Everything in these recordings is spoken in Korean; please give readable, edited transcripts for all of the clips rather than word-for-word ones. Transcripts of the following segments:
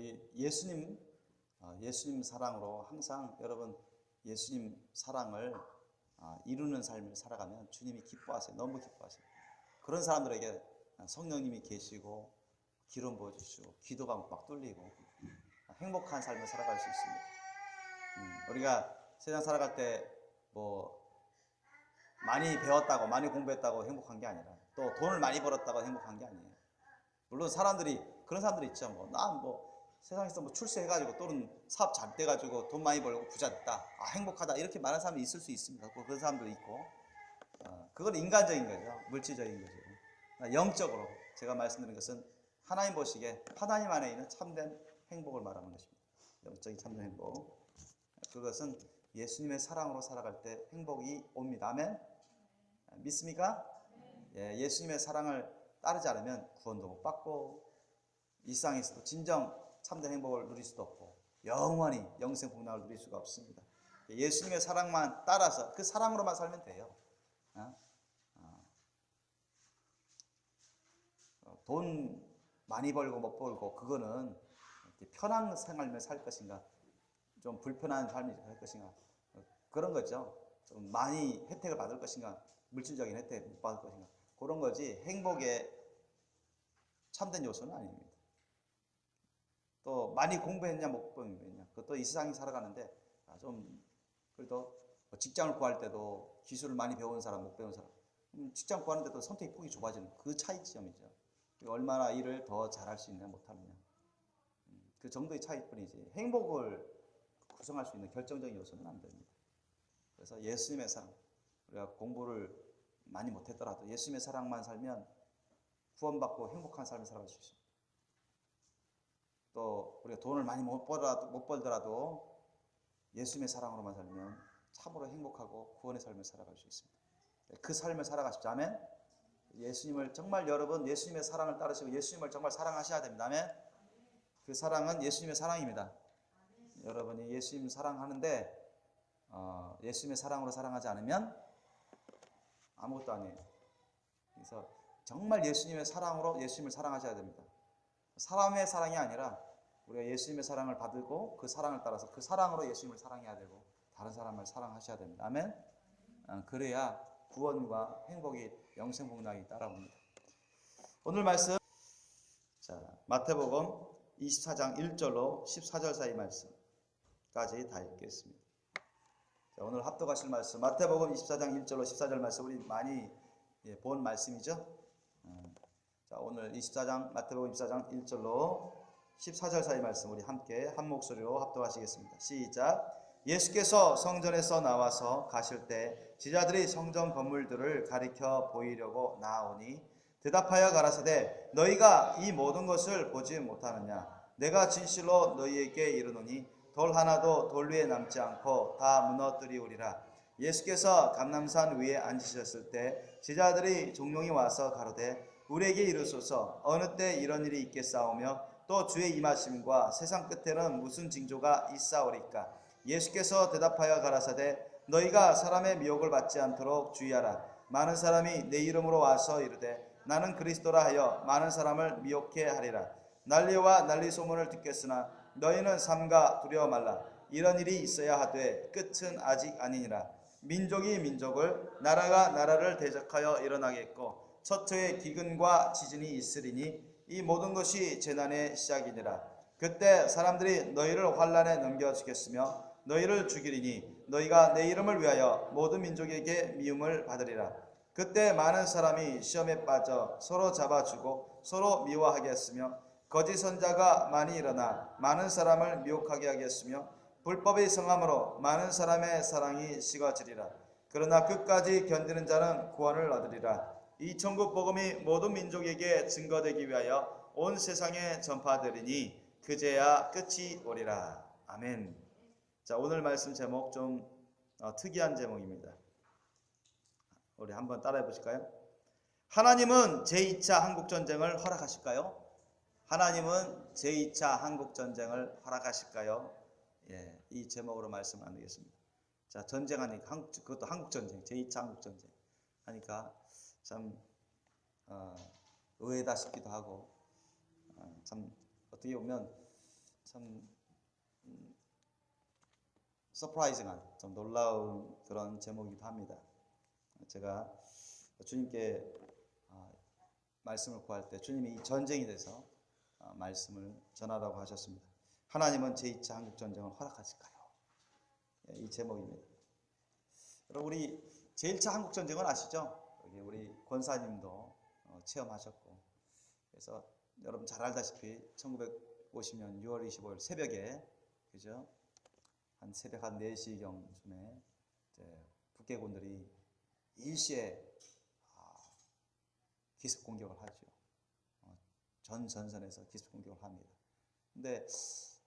우리 예수님 사랑으로 항상 여러분 예수님 사랑을 이루는 삶을 살아가면 주님이 기뻐하세요. 너무 기뻐하세요. 그런 사람들에게 성령님이 계시고 기름 부어주시고 기도가 막 뚫리고 행복한 삶을 살아갈 수 있습니다. 우리가 세상 살아갈 때 뭐 많이 배웠다고 많이 공부했다고 행복한 게 아니라 또 돈을 많이 벌었다고 행복한 게 아니에요. 물론 그런 사람들이 있죠. 난 세상에서 출세해가지고 또는 사업 잘 돼가지고 돈 많이 벌고 부자 됐다. 행복하다. 이렇게 말하는 사람이 있을 수 있습니다. 그런 사람도 있고. 그건 인간적인 거죠. 물질적인 거죠. 영적으로 제가 말씀드린 것은 하나님 보시기에 하나님 안에 있는 참된 행복을 말하는 것입니다. 영적인 참된 행복. 그것은 예수님의 사랑으로 살아갈 때 행복이 옵니다. 아멘? 믿습니까? 예, 예수님의 사랑을 따르지 않으면 구원도 못 받고 이 세상에서도 진정 참된 행복을 누릴 수도 없고 영원히 영생 복락을 누릴 수가 없습니다. 예수님의 사랑만 따라서 그 사랑으로만 살면 돼요. 돈 많이 벌고 못 벌고 그거는 편한 생활을 살 것인가 좀 불편한 삶을 살 것인가 그런 거죠. 좀 많이 혜택을 받을 것인가 물질적인 혜택 못 받을 것인가 그런 거지 행복의 참된 요소는 아닙니다. 또 많이 공부했냐 못 공부했냐 그것도 이 세상에 살아가는데 좀 그래도 직장을 구할 때도 기술을 많이 배운 사람 못 배운 사람 직장 구하는데도 선택 폭이 좁아지는 그 차이점이죠. 얼마나 일을 더 잘할 수 있느냐 못하느냐 그 정도의 차이뿐이지 행복을 구성할 수 있는 결정적인 요소는 안 됩니다. 그래서 예수님의 사랑 우리가 공부를 많이 못했더라도 예수님의 사랑만 살면 구원받고 행복한 삶을 살아갈 수 있습니다. 또 우리가 돈을 많이 못 벌더라도 예수님의 사랑으로만 살면 참으로 행복하고 구원의 삶을 살아갈 수 있습니다. 그 삶을 살아가십시오. 아멘. 예수님을 정말 여러분 예수님의 사랑을 따르시고 예수님을 정말 사랑하셔야 됩니다. 아멘. 그 사랑은 예수님의 사랑입니다. 여러분이 예수님 사랑하는데 예수님의 사랑으로 사랑하지 않으면 아무것도 아니에요. 그래서 정말 예수님의 사랑으로 예수님을 사랑하셔야 됩니다. 사람의 사랑이 아니라 우리가 예수님의 사랑을 받고 그 사랑을 따라서 그 사랑으로 예수님을 사랑해야 되고 다른 사람을 사랑하셔야 됩니다. 아멘. 그래야 구원과 행복이 영생 복락이 따라옵니다. 오늘 말씀 마태복음 24장 1절로 14절 사이 말씀까지 다 읽겠습니다. 오늘 합독하실 말씀 마태복음 24장 1절로 14절 말씀 우리 많이 본 말씀이죠. 오늘 마태복음 24장 1절로 14절 사이 말씀 우리 함께 한 목소리로 합독하시겠습니다. 시작. 예수께서 성전에서 나와서 가실 때 제자들이 성전 건물들을 가리켜 보이려고 나아오니 대답하여 가라사대 너희가 이 모든 것을 보지 못하느냐 내가 진실로 너희에게 이르노니 돌 하나도 돌 위에 남지 않고 다 무너뜨리우리라. 예수께서 감람산 위에 앉으셨을 때 제자들이 종용이 와서 가로되 우리에게 이르소서 어느 때 이런 일이 있겠사오며 또 주의 임하심과 세상 끝에는 무슨 징조가 있사오리까. 예수께서 대답하여 가라사대 너희가 사람의 미혹을 받지 않도록 주의하라. 많은 사람이 내 이름으로 와서 이르되 나는 그리스도라 하여 많은 사람을 미혹해 하리라. 난리와 난리 소문을 듣겠으나 너희는 삼가 두려워 말라. 이런 일이 있어야 하되 끝은 아직 아니니라. 민족이 민족을 나라가 나라를 대적하여 일어나겠고 처처에 기근과 지진이 있으리니 이 모든 것이 재난의 시작이니라. 그때 사람들이 너희를 환난에 넘겨주겠으며 너희를 죽이리니 너희가 내 이름을 위하여 모든 민족에게 미움을 받으리라. 그때 많은 사람이 시험에 빠져 서로 잡아주고 서로 미워하겠으며 거짓 선자가 많이 일어나 많은 사람을 미혹하게 하겠으며 불법의 성함으로 많은 사람의 사랑이 식어지리라. 그러나 끝까지 견디는 자는 구원을 얻으리라. 이 천국 복음이 모든 민족에게 증거되기 위하여 온 세상에 전파되리니 그제야 끝이 오리라. 아멘. 자, 오늘 말씀 제목 좀 특이한 제목입니다. 우리 한번 따라해 보실까요? 하나님은 제2차 한국전쟁을 허락하실까요? 하나님은 제2차 한국전쟁을 허락하실까요? 예, 이 제목으로 말씀 나누겠습니다. 자, 전쟁하니까 그것도 한국전쟁, 제2차 한국전쟁 하니까 참 의외다 싶기도 하고 참 어떻게 보면 참 서프라이징한, 좀 놀라운 그런 제목이기도 합니다. 제가 주님께 말씀을 구할 때 주님이 이 전쟁에 대해서 말씀을 전하라고 하셨습니다. 하나님은 제2차 한국전쟁을 허락하실까요? 이 제목입니다. 여러분, 우리 제1차 한국전쟁은 아시죠? 여기 우리 권사님도 체험하셨고, 그래서 여러분 잘 알다시피 1950년 6월 25일 새벽에, 그죠? 한 새벽 한 4시경쯤에 북괴군들이 일시에 기습 공격을 하죠. 전 전선에서 기습 공격을 합니다. 근데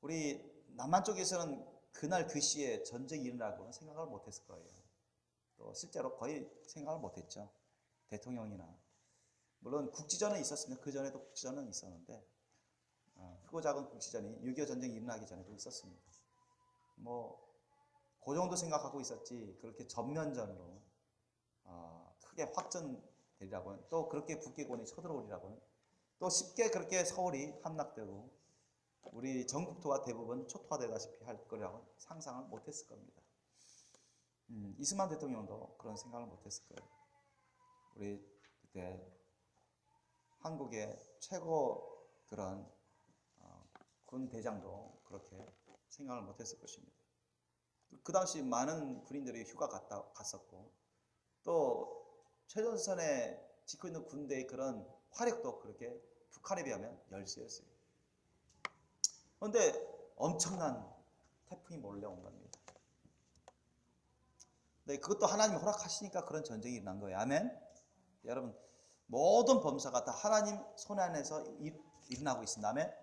우리 남한 쪽에서는 그날 그 시에 전쟁이 일어나고는 생각을 못했을 거예요. 또 실제로 거의 생각을 못했죠. 대통령이나. 물론 국지전은 있었습니다. 그 전에도 국지전은 있었는데 크고 작은 국지전이 6.25 전쟁이 일어나기 전에도 있었습니다. 그 정도 생각하고 있었지 그렇게 전면전으로 크게 확전되리라고는, 또 그렇게 북괴군이 쳐들어오리라고는, 또 쉽게 그렇게 서울이 함락되고 우리 전국토가 대부분 초토화되다시피 할 거라고 상상을 못했을 겁니다. 이승만 대통령도 그런 생각을 못했을 거예요. 우리 그때 한국의 최고 그런 군 대장도 그렇게 생각을 못했을 것입니다. 그 당시 많은 군인들이 휴가 갔었고, 또 최전선에 짓고 있는 군대의 그런 화력도 그렇게 북한에 비하면 열세였어요. 그런데 엄청난 태풍이 몰려온 겁니다. 네, 그것도 하나님이 허락하시니까 그런 전쟁이 일어난 거예요. 아멘? 여러분, 모든 범사가 다 하나님 손 안에서 일어나고 있습니다. 아멘?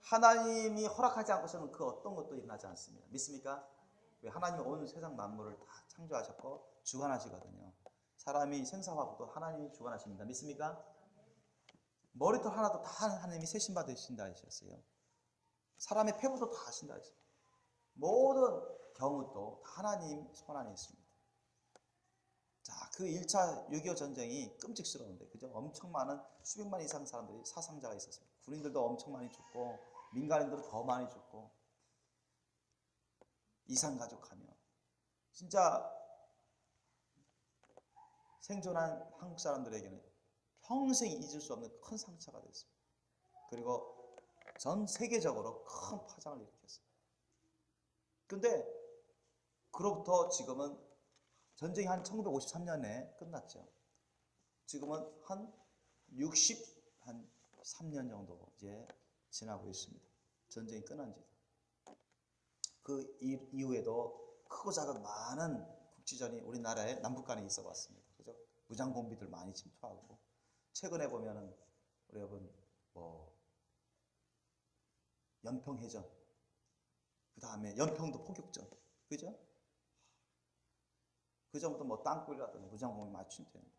하나님이 허락하지 않고서는 그 어떤 것도 일어나지 않습니다. 믿습니까? 왜 하나님이 온 세상 만물을 다 창조하셨고 주관하시거든요. 사람이 생사화부도 하나님이 주관하십니다. 믿습니까? 머리털 하나도 다 하나님이 세신 받으신다 하셨어요. 사람의 폐부도 다 하신다 하셨어요. 모든 경우도 다 하나님 손 안에 있습니다. 자, 그 1차 6.25 전쟁이 끔찍스러운데, 그죠? 엄청 많은 수백만 이상 사람들이 사상자가 있었습니다. 군인들도 엄청 많이 죽고, 민간인들은 더 많이 죽고, 이산가족하며 진짜 생존한 한국 사람들에게는 평생 잊을 수 없는 큰 상처가 됐습니다. 그리고 전 세계적으로 큰 파장을 일으켰습니다. 근데 그로부터 지금은 전쟁이 한 1953년에 끝났죠. 지금은 한 63년 정도 이제 지나고 있습니다. 전쟁이 끝난 지. 그 이후에도 크고 작은 많은 국지전이 우리나라의 남북간에 있어 왔습니다. 그죠? 무장공비들 많이 침투하고, 최근에 보면은 우리 여러분 연평해전, 그 다음에 연평도 포격전, 그죠? 그 전부터 땅굴이라든지 무장공비 많이 침투했는데,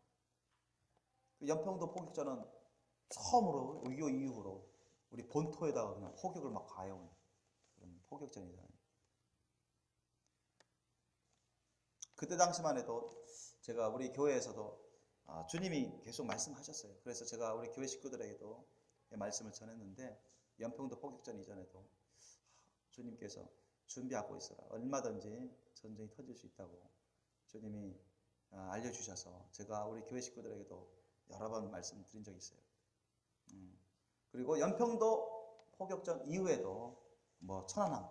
그 연평도 포격전은 처음으로 6.25 이후로 우리 본토에다가 그냥 포격을 막 가해온 그런 포격전이잖아요. 그때 당시만 해도 제가 우리 교회에서도 주님이 계속 말씀하셨어요. 그래서 제가 우리 교회 식구들에게도 말씀을 전했는데, 연평도 포격전 이전에도 주님께서 준비하고 있어라. 얼마든지 전쟁이 터질 수 있다고 주님이 알려주셔서 제가 우리 교회 식구들에게도 여러 번 말씀드린 적이 있어요. 그리고 연평도 포격전 이후에도 천안함,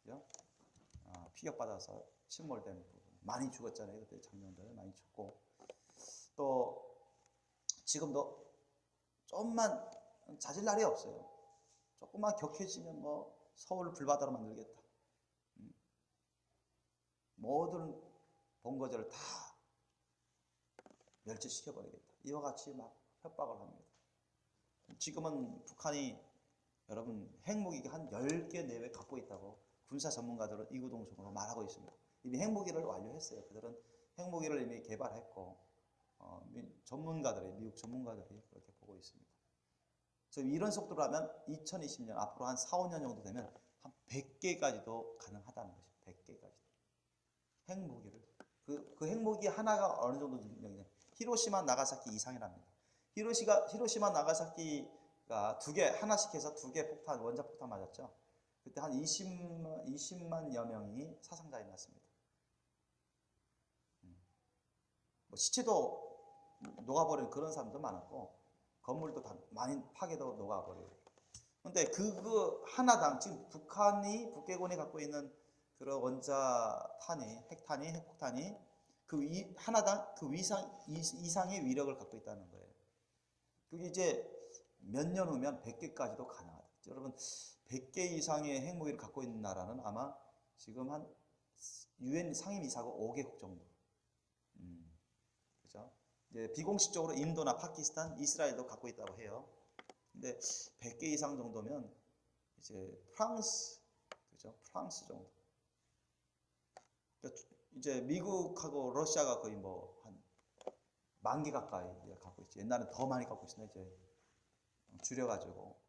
그죠? 피격받아서 침몰된 부분 많이 죽었잖아요. 그때 장병들 많이 죽고, 또 지금도 좀만 잦을 날이 없어요. 조금만 격해지면 서울을 불바다로 만들겠다. 모든 본거지를 다 멸치시켜버리겠다. 이와 같이 막 협박을 합니다. 지금은 북한이 여러분 핵무기가 한 10개 내외 갖고 있다고 군사 전문가들은 이구동성으로 말하고 있습니다. 이미 핵무기를 완료했어요. 그들은 핵무기를 이미 개발했고, 전문가들이, 미국 전문가들이 그렇게 보고 있습니다. 지금 이런 속도로 하면 2020년, 앞으로 한 4, 5년 정도 되면 한 100개까지도 가능하다는 것이죠. 100개까지도. 핵무기를. 그 핵무기 하나가 어느 정도 능력이냐. 히로시마, 나가사키 이상이랍니다. 히로시마, 나가사키가 하나씩 해서 2개 폭탄, 원자폭탄 맞았죠. 그때 한 20만여 명이 사상자에 났습니다. 뭐 시체도 녹아버리는 그런 사람도 많았고 건물도 다 많이 파괴도 녹아버리고. 근데 그 하나당 지금 북해군이 갖고 있는 그런 원자탄이, 핵폭탄이 하나당 그 이상의 위력을 갖고 있다는 거예요. 그게 이제 몇 년 후면 100개까지도 가능하다. 여러분 100개 이상의 핵무기를 갖고 있는 나라는 아마 지금 한 UN 상임이사국 5개국 정도. 그죠? 이제 비공식적으로 인도나 파키스탄, 이스라엘도 갖고 있다고 해요. 근데 100개 이상 정도면 이제 프랑스, 그죠? 프랑스 정도. 그러니까 이제 미국하고 러시아가 거의 뭐 한 10,000개 가까이 갖고 있지. 옛날엔 더 많이 갖고 있었는데 이제 줄여가지고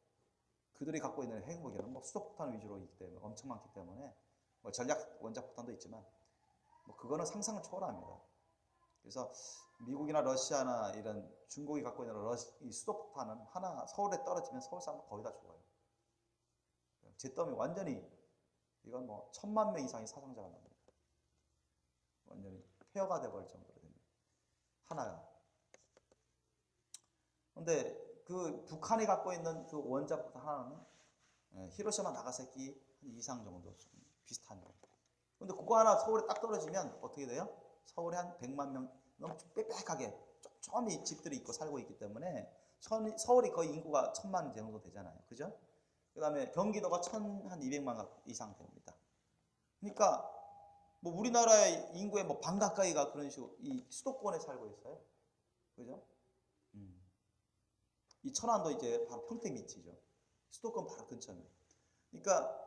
그들이 갖고 있는 핵무기는 뭐 수소폭탄 위주로 있기 때문에 엄청 많기 때문에 뭐 전략 원자폭탄도 있지만 뭐 그거는 상상을 초월합니다. 그래서 미국이나 러시아나 이런 중국이 갖고 있는 이 수소폭탄은 하나 서울에 떨어지면 서울 사람 거의 다 죽어요. 잿더미 완전히 이건 뭐 1000만 명 이상의 사상자가 납니다. 완전히 폐허가 돼버릴 정도로 됩니다. 하나가. 근데 그 북한이 갖고 있는 그 원자폭탄 하나는 히로시마 나가사키 한 이상 정도 좀 비슷한 거. 근데 그거 하나 서울에 딱 떨어지면 어떻게 돼요? 서울에 한 100만 명 너무 빽빽하게 촘촘히 집들이 있고 살고 있기 때문에 서울이 거의 인구가 1000만 정도 되잖아요. 그죠? 그 다음에 경기도가 한 200만 이상 됩니다. 그러니까 뭐 우리나라의 인구의 뭐 반 가까이가 그런 식으로 이 수도권에 살고 있어요. 그죠? 이 천안도 이제 바로 평택 밑이죠. 수도권 바로 근처는. 그러니까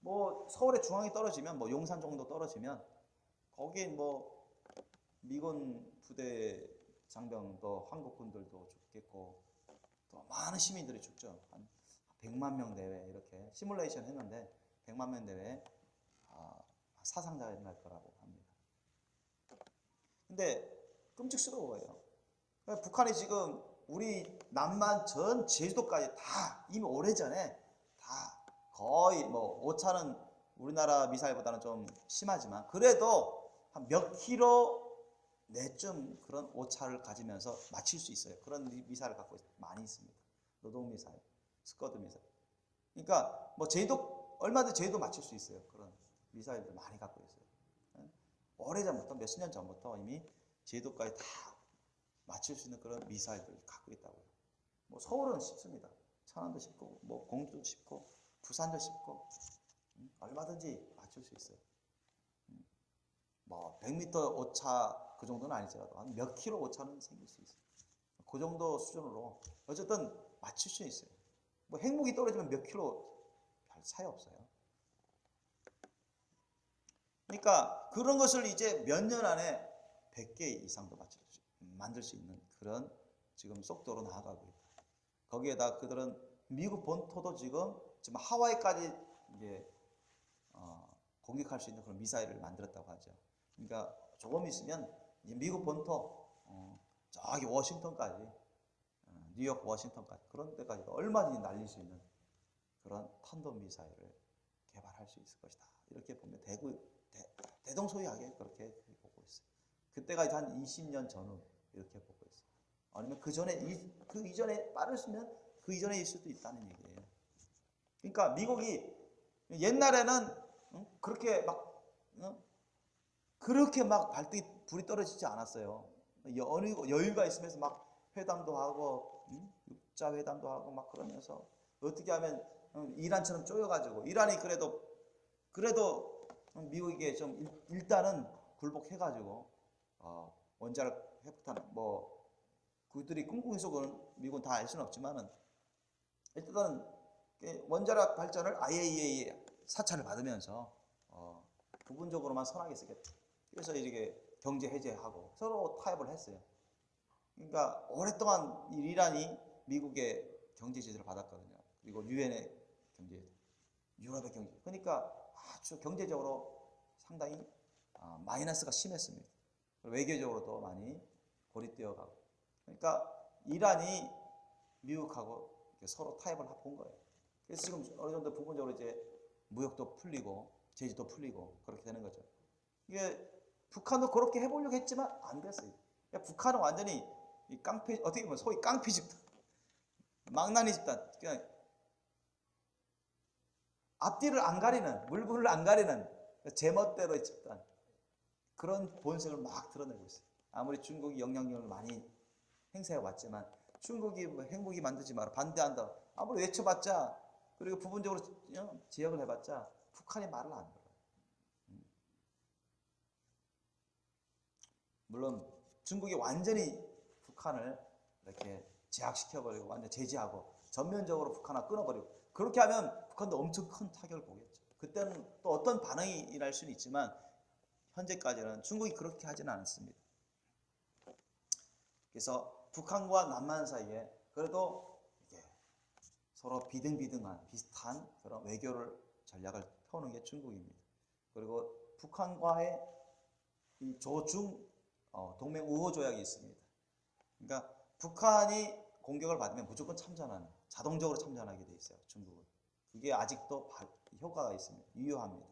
뭐 서울의 중앙에 떨어지면 뭐 용산 정도 떨어지면 거긴 뭐 미군 부대 장병도 한국군들도 죽겠고 또 많은 시민들이 죽죠. 한 100만 명 내외 이렇게 시뮬레이션 했는데 100만 명 내외 사상자가 일어날 거라고 합니다. 근데 끔찍스러워요. 그러니까 북한이 지금 우리 남만 전 제주도까지 다 이미 오래전에 다 거의 뭐 오차는 우리나라 미사일보다는 좀 심하지만 그래도 한 몇 킬로 내쯤 그런 오차를 가지면서 맞출 수 있어요. 그런 미사일을 갖고 많이 있습니다. 노동 미사일, 스커드 미사일. 그러니까 뭐 제주도 얼마든지 제주도 맞출 수 있어요. 그런 미사일들 많이 갖고 있어요. 오래전부터 몇십 년 전부터 이미 제주도까지 다 맞출 수 있는 그런 미사일들 갖고 있다고요. 뭐 서울은 쉽습니다. 천안도 쉽고 뭐 공주도 쉽고 부산도 쉽고 얼마든지 맞출 수 있어요. 뭐 100m 오차 그 정도는 아니더라도 한 몇 킬로 오차는 생길 수 있어요. 그 정도 수준으로 어쨌든 맞출 수 있어요. 뭐 핵무기 떨어지면 몇 킬로 별 차이 없어요. 그러니까 그런 것을 이제 몇 년 안에 100개 이상도 만들 수 있는 그런 지금 속도로 나아가고 있다. 거기에다 그들은 미국 본토도 지금 하와이까지 이제 공격할 수 있는 그런 미사일을 만들었다고 하죠. 그러니까 조금 있으면 이제 미국 본토 저기 워싱턴까지 뉴욕 워싱턴까지 그런 데까지도 얼마든지 날릴 수 있는 그런 탄도 미사일을 개발할 수 있을 것이다. 이렇게 보면 대동소이하게 그렇게 보고 있어요. 그때가 이제 한 20년 전후 이렇게 보고 있어요. 아니면 그 이전에 빠르면 그 이전에 있을 수도 있다는 얘기예요. 그러니까 미국이 옛날에는 그렇게 막 발등에 불이 떨어지지 않았어요. 여유가 있으면서 막 회담도 하고 육자 회담도 하고 막 그러면서 어떻게 하면 이란처럼 쪼여가지고 이란이 그래도 미국에게 좀 일단은 굴복해가지고 원자력 핵폭탄 뭐 그들이 꿍꿍이 속은 미국은 다 알 수는 없지만은 일단은 원자력 발전을 IAEA 사찰을 받으면서 부분적으로만 선하게 쓰겠다. 그래서 이렇게 경제 해제하고 서로 타협을 했어요. 그러니까 오랫동안 이란이 미국의 경제 제재를 받았거든요. 그리고 유엔의 경제, 유럽의 경제. 그러니까 아주 경제적으로 상당히 마이너스가 심했습니다. 외교적으로도 많이 고립되어 가고. 그러니까 이란이 미국하고 서로 타협을 본 거예요. 그래서 지금 어느 정도 부분적으로 이제 무역도 풀리고 제재도 풀리고 그렇게 되는 거죠. 이게 북한도 그렇게 해보려고 했지만 안 됐어요. 그러니까 북한은 완전히 이 깡패, 어떻게 보면 소위 깡패 집단, 망나니 집단, 그냥 앞뒤를 안 가리는, 물불을 안 가리는 제멋대로의 집단, 그런 본성을 막 드러내고 있어요. 아무리 중국이 영향력을 많이 행사해 왔지만 중국이 뭐 핵무기 만들지 마라 반대한다 아무리 외쳐봤자, 그리고 부분적으로 지역을 해봤자 북한이 말을 안 들어요. 물론 중국이 완전히 북한을 이렇게 제압시켜버리고 완전 제재하고 전면적으로 북한을 끊어버리고 그렇게 하면 북한도 엄청 큰 타격을 보겠죠. 그때는 또 어떤 반응이 일어날 수는 있지만 현재까지는 중국이 그렇게 하지는 않습니다. 그래서 북한과 남한 사이에 그래도 이게 서로 비등비등한 비슷한 그런 외교를 전략을 펴는 게 중국입니다. 그리고 북한과의 이 조중 동맹 우호 조약이 있습니다. 그러니까 북한이 공격을 받으면 무조건 참전하는, 자동적으로 참전하게 돼 있어요. 중국은. 그게 아직도 효과가 있습니다. 유효합니다.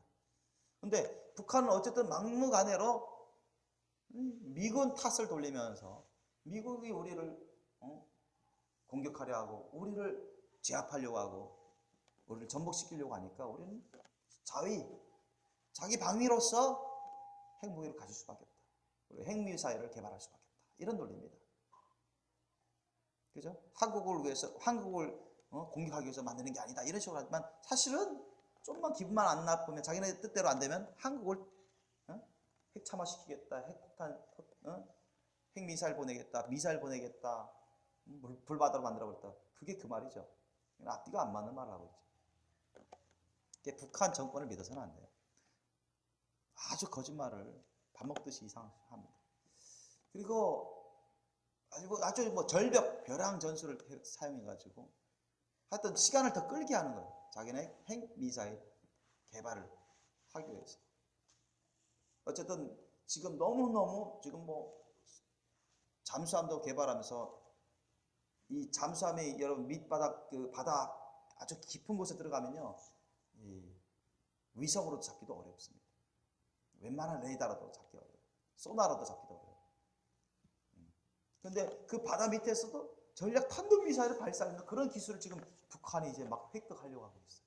근데 북한은 어쨌든 막무가내로 미군 탓을 돌리면서 미국이 우리를 공격하려 하고 우리를 제압하려고 하고 우리를 전복시키려고 하니까 우리는 자기 방위로서 핵무기를 가질 수밖에 없다. 그리고 핵미사일을 개발할 수밖에 없다. 이런 논리입니다. 그죠? 한국을 공격하기 위해서 만드는 게 아니다. 이런 식으로 하지만 사실은 좀만 기분만 안 나쁘면 자기네 뜻대로 안 되면 한국을 핵참화시키겠다. 핵폭탄, 핵미사일 보내겠다. 미사일 보내겠다. 불바다로 만들어버렸다. 그게 그 말이죠. 앞뒤가 안 맞는 말을 하고 있죠. 북한 정권을 믿어서는 안 돼요. 아주 거짓말을 밥 먹듯이 이상합니다. 그리고 아주 절벽, 벼랑 전술을 사용해가지고 하여튼 시간을 더 끌게 하는 거예요. 자기네 핵미사일 개발을 하기 위해서. 어쨌든 지금 너무너무 지금 잠수함도 개발하면서 이 잠수함이 여러분 밑바닥 그 바다 아주 깊은 곳에 들어가면요 이 위성으로 잡기도 어렵습니다. 웬만한 레이더라도 잡기 어려워요. 소나라도 잡기도 어려워요. 그런데 그 바다 밑에서도 전략 탄도미사일을 발사하는 그런 기술을 지금 북한이 이제 막 획득하려고 하고 있어요.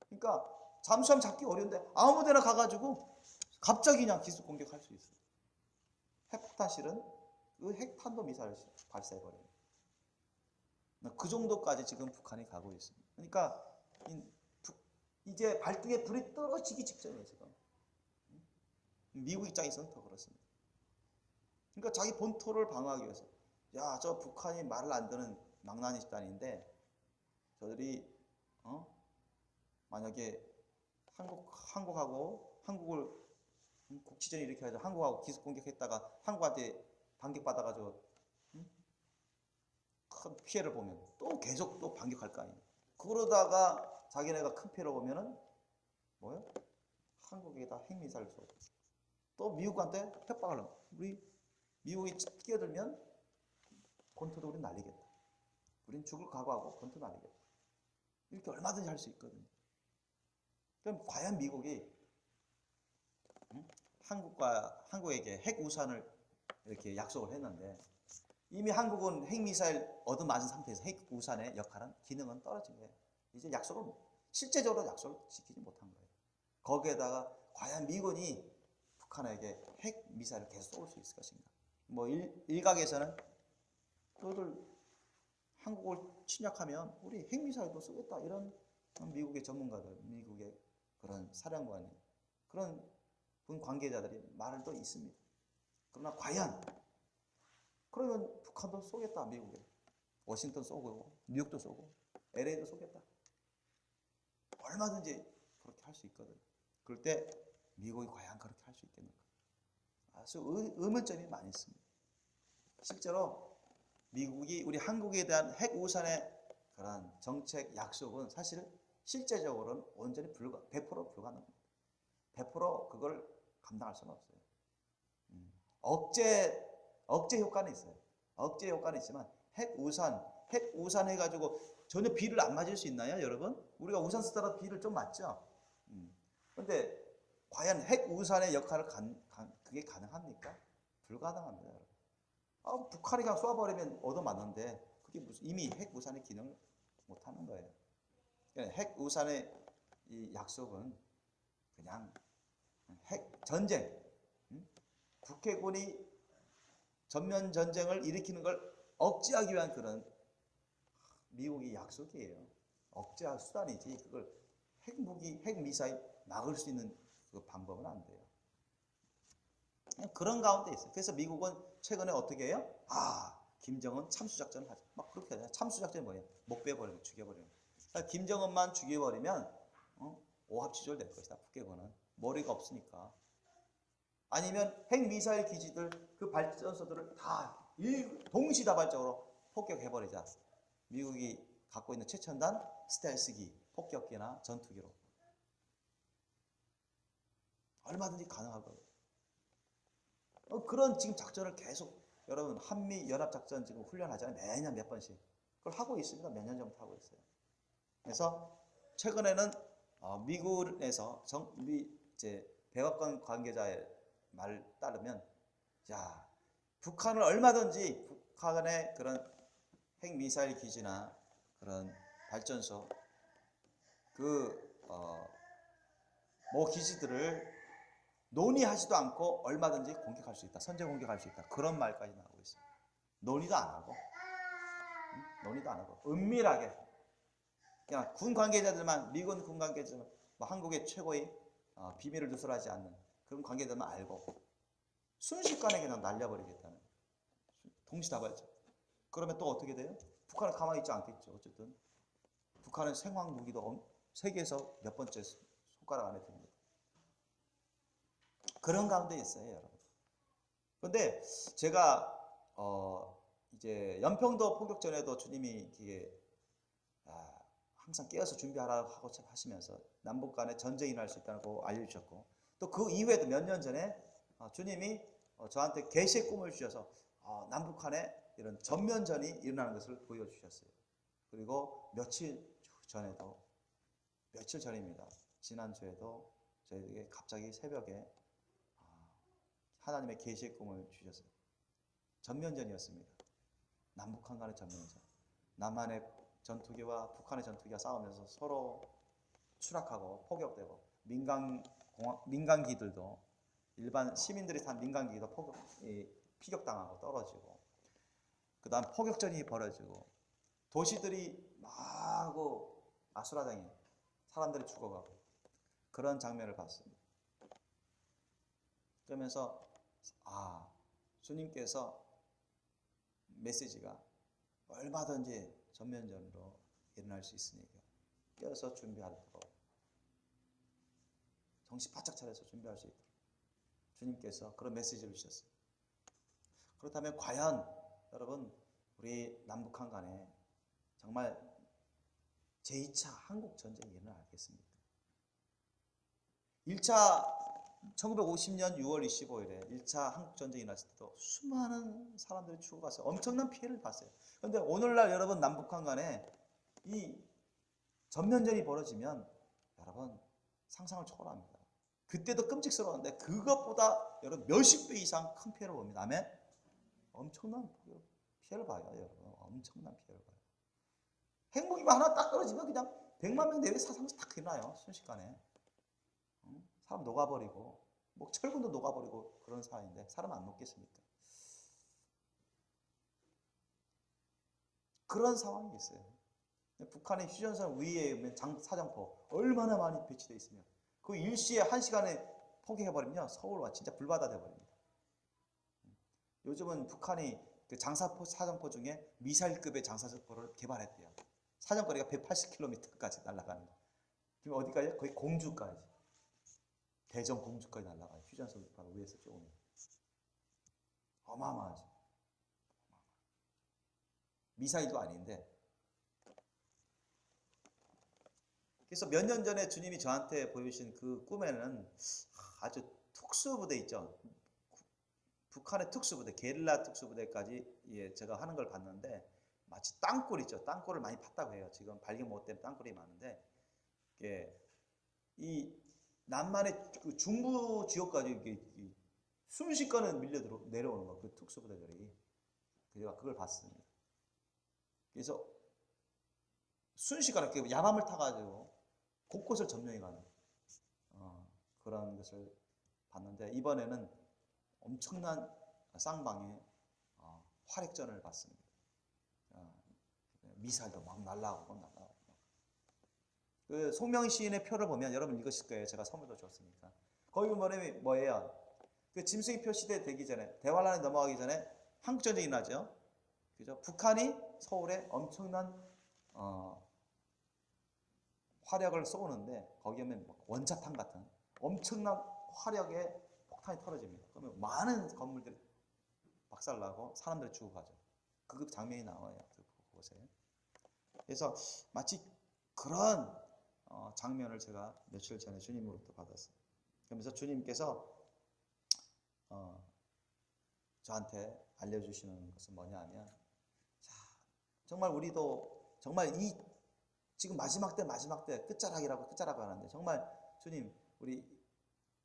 그러니까 잠수함 잡기 어려운데 아무데나 가가지고 갑자기 그냥 기습 공격할 수 있어요. 핵폭탄 실은 그 핵탄도미사일을 발사해버려요. 그 정도까지 지금 북한이 가고 있습니다. 그러니까 이제 발등에 불이 떨어지기 직전이에요. 지금 미국 입장에서는 더 그렇습니다. 그러니까 자기 본토를 방어하기 위해서 저 북한이 말을 안 듣는 망나니 집단인데 저들이 만약에 한국을 국지전이 이렇게 해서 한국하고 기습 공격했다가 한국한테 반격받아가지고 큰 피해를 보면 또 계속 또 반격할 거 아니에요. 그러다가 자기네가 큰 피해를 보면은 뭐예요? 한국에다 핵미사일 쏘고 또 미국한테 협박을 하고 우리 미국이 끼어들면 본토도 우린 날리겠다. 우린 죽을 각오하고 본토 날리겠다. 이렇게 얼마든지 할 수 있거든요. 그럼 과연 미국이 한국에게 핵우산을 이렇게 약속을 했는데 이미 한국은 핵미사일 얻어맞은 상태에서 핵우산의 역할은 기능은 떨어진 거예요. 이제 실제적으로 약속을 지키지 못한 거예요. 거기에다가 과연 미군이 북한에게 핵미사일을 계속 쏠 수 있을 것인가. 일각에서는 그들 한국을 침략하면 우리 핵미사일도 쏘겠다 이런 미국의 전문가들, 미국의 그런 사령관이 그런 분 관계자들이 말을 또 있습니다. 그러나 과연 그러면 북한도 쏘겠다. 미국에 워싱턴 쏘고 뉴욕도 쏘고 LA도 쏘겠다. 얼마든지 그렇게 할 수 있거든. 그럴 때 미국이 과연 그렇게 할 수 있겠는가? 아주 의문점이 많이 있습니다. 실제로 미국이 우리 한국에 대한 핵우산의 그런 정책 약속은 사실 실제적으로는 온전히 100% 불가능합니다. 100% 그걸 감당할 수는 없어요. 억제 효과는 있어요. 억제 효과는 있지만 핵우산 해가지고 전혀 비를 안 맞을 수 있나요, 여러분? 우리가 우산 쓰더라도 비를 좀 맞죠? 그런데 과연 핵 우산의 역할을 그게 가능합니까? 불가능합니다, 여러분. 북한이 그냥 쏴버리면 얻어맞는데 그게 이미 핵 우산의 기능을 못하는 거예요. 그러니까 핵 우산의 이 약속은 그냥 핵 전쟁, 북해군이 전면 전쟁을 일으키는 걸 억제하기 위한 그런 미국의 약속이에요. 억제할 수단이지 그걸 핵무기, 핵미사일 막을 수 있는 그 방법은 안 돼요. 그런 가운데 있어요. 그래서 미국은 최근에 어떻게 해요? 김정은 참수작전을 하죠. 막 그렇게 하잖아요. 참수작전이 뭐예요? 목 빼버리는 거, 죽여버리는 거. 그러니까 김정은만 죽여버리면 오합지졸 될 것이다. 북해군은 머리가 없으니까. 아니면 핵미사일 기지들 그 발전소들을 다 동시다발적으로 폭격해버리자. 미국이 갖고 있는 최첨단 스텔스기, 폭격기나 전투기로 얼마든지 가능하거든요. 그런 지금 작전을 계속 여러분 한미 연합작전 지금 훈련하잖아요. 매년 몇 번씩. 그걸 하고 있습니다. 몇 년 전부터 하고 있어요. 그래서 최근에는 미국에서 이제 백악관 관계자의 말 따르면 북한을 얼마든지 북한의 그런 핵미사일 기지나 그런 발전소 기지들을 논의하지도 않고 얼마든지 공격할 수 있다. 선제 공격할 수 있다. 그런 말까지 나오고 있습니다. 논의도 안 하고 은밀하게 그냥 군 관계자들만, 미군 군 관계자들만, 한국의 최고의 비밀을 누설하지 않는 그런 관계자들만 알고 순식간에 그냥 날려버리겠다는 동시다발적. 그러면 또 어떻게 돼요? 북한은 가만히 있지 않겠죠. 어쨌든 북한은 생화학 무기도 세계에서 몇 번째 손가락 안에 듭니다. 그런 가운데 있어요, 여러분. 그런데 제가 이제 연평도 포격 전에도 주님이 이게 항상 깨어서 준비하라고 하고 하시면서 남북 간에 전쟁이 날 수 있다고 알려주셨고, 또 그 이후에도 몇 년 전에 주님이 저한테 계시의 꿈을 주셔서 남북한에 이런 전면전이 일어나는 것을 보여주셨어요. 그리고 며칠 전입니다. 지난주에도 저희에게 갑자기 새벽에 하나님의 계시의 꿈을 주셨어요. 전면전이었습니다. 남북한 간의 전면전. 남한의 전투기와 북한의 전투기가 싸우면서 서로 추락하고 포격되고, 민간기들도, 일반 시민들이 탄 민간기도 피격당하고 떨어지고, 그 다음 포격전이 벌어지고, 도시들이 막 아수라장이 사람들이 죽어가고, 그런 장면을 봤습니다. 그러면서 주님께서 메시지가 얼마든지 전면전으로 일어날 수 있으니까 깨어서 준비하도록, 정신 바짝 차려서 준비할 수 있도록 주님께서 그런 메시지를 주셨어요. 그렇다면 과연 여러분, 우리 남북한 간에 정말 제2차 한국전쟁이 일어나겠습니까? 1차 1950년 6월 25일에 1차 한국전쟁이 났을 때도 수많은 사람들이 죽어갔어요. 엄청난 피해를 봤어요. 그런데 오늘날 여러분, 남북한 간에 이 전면전이 벌어지면 여러분 상상을 초월합니다. 그때도 끔찍스러웠는데 그것보다 여러분 몇십 배 이상 큰 피해를 봅니다. 아멘? 엄청난 피해를 봐요, 여러분. 엄청난 피해를 봐요. 핵무기만 하나 딱 떨어지면 그냥 100만 명 내외 사상이 딱 일어나요. 순식간에. 사람 녹아버리고, 철근도 녹아버리고 그런 상황인데 사람 안 녹겠습니까? 그런 상황이 있어요. 북한의 휴전선 위에 있는 사정포 얼마나 많이 배치되어 있으면 그 일시에 1시간에 포기해버리면 서울와 진짜 불바다 돼버립니다. 요즘은 북한이 그 사정포 중에 미사일급의 장사포를 개발했대요. 사정거리가 180km까지 날아가는 거. 지금 어디까지? 거의 공주까지. 대전 공주까지 날아가요. 휴전선 바로 위에서 쪼으면. 어마어마하죠. 미사일도 아닌데. 그래서 몇 년 전에 주님이 저한테 보여주신 그 꿈에는 아주 특수부대 있죠. 북한의 특수부대, 게릴라 특수부대까지 제가 하는 걸 봤는데 마치 땅굴 있죠. 땅굴을 많이 팠다고 해요. 지금 발견 못된 땅굴이 많은데, 이 남한의 그 중부 지역까지 이렇게 순식간에 내려오는 거, 그 특수부대들이. 제가 그걸 봤습니다. 그래서 순식간에 야밤을 타가지고 곳곳을 점령해가는 그런 것을 봤는데, 이번에는 엄청난 쌍방의 활약전을 봤습니다. 미사일도 막 날라오고. 그 송명 시인의 표를 보면 여러분 읽으실 거예요. 제가 선물도 줬으니까. 거기 보면 뭐예요? 그 짐승이표 시대 되기 전에, 대환란에 넘어가기 전에 한국 전쟁이 나죠. 그죠? 북한이 서울에 엄청난 화력을 쏘는데, 거기 오면 원자탄 같은 엄청난 화력의 폭탄이 터져집니다. 그러면 많은 건물들이 박살나고 사람들이 죽어가죠. 그 장면이 나와요. 그곳에. 그래서 마치 그런 장면을 제가 며칠 전에 주님으로부터 받았어요. 그러면서 주님께서 저한테 알려주시는 것은 뭐냐 하면, 자, 정말 우리도 정말 이 지금 마지막 때 끝자락이라고 하는데, 정말 주님, 우리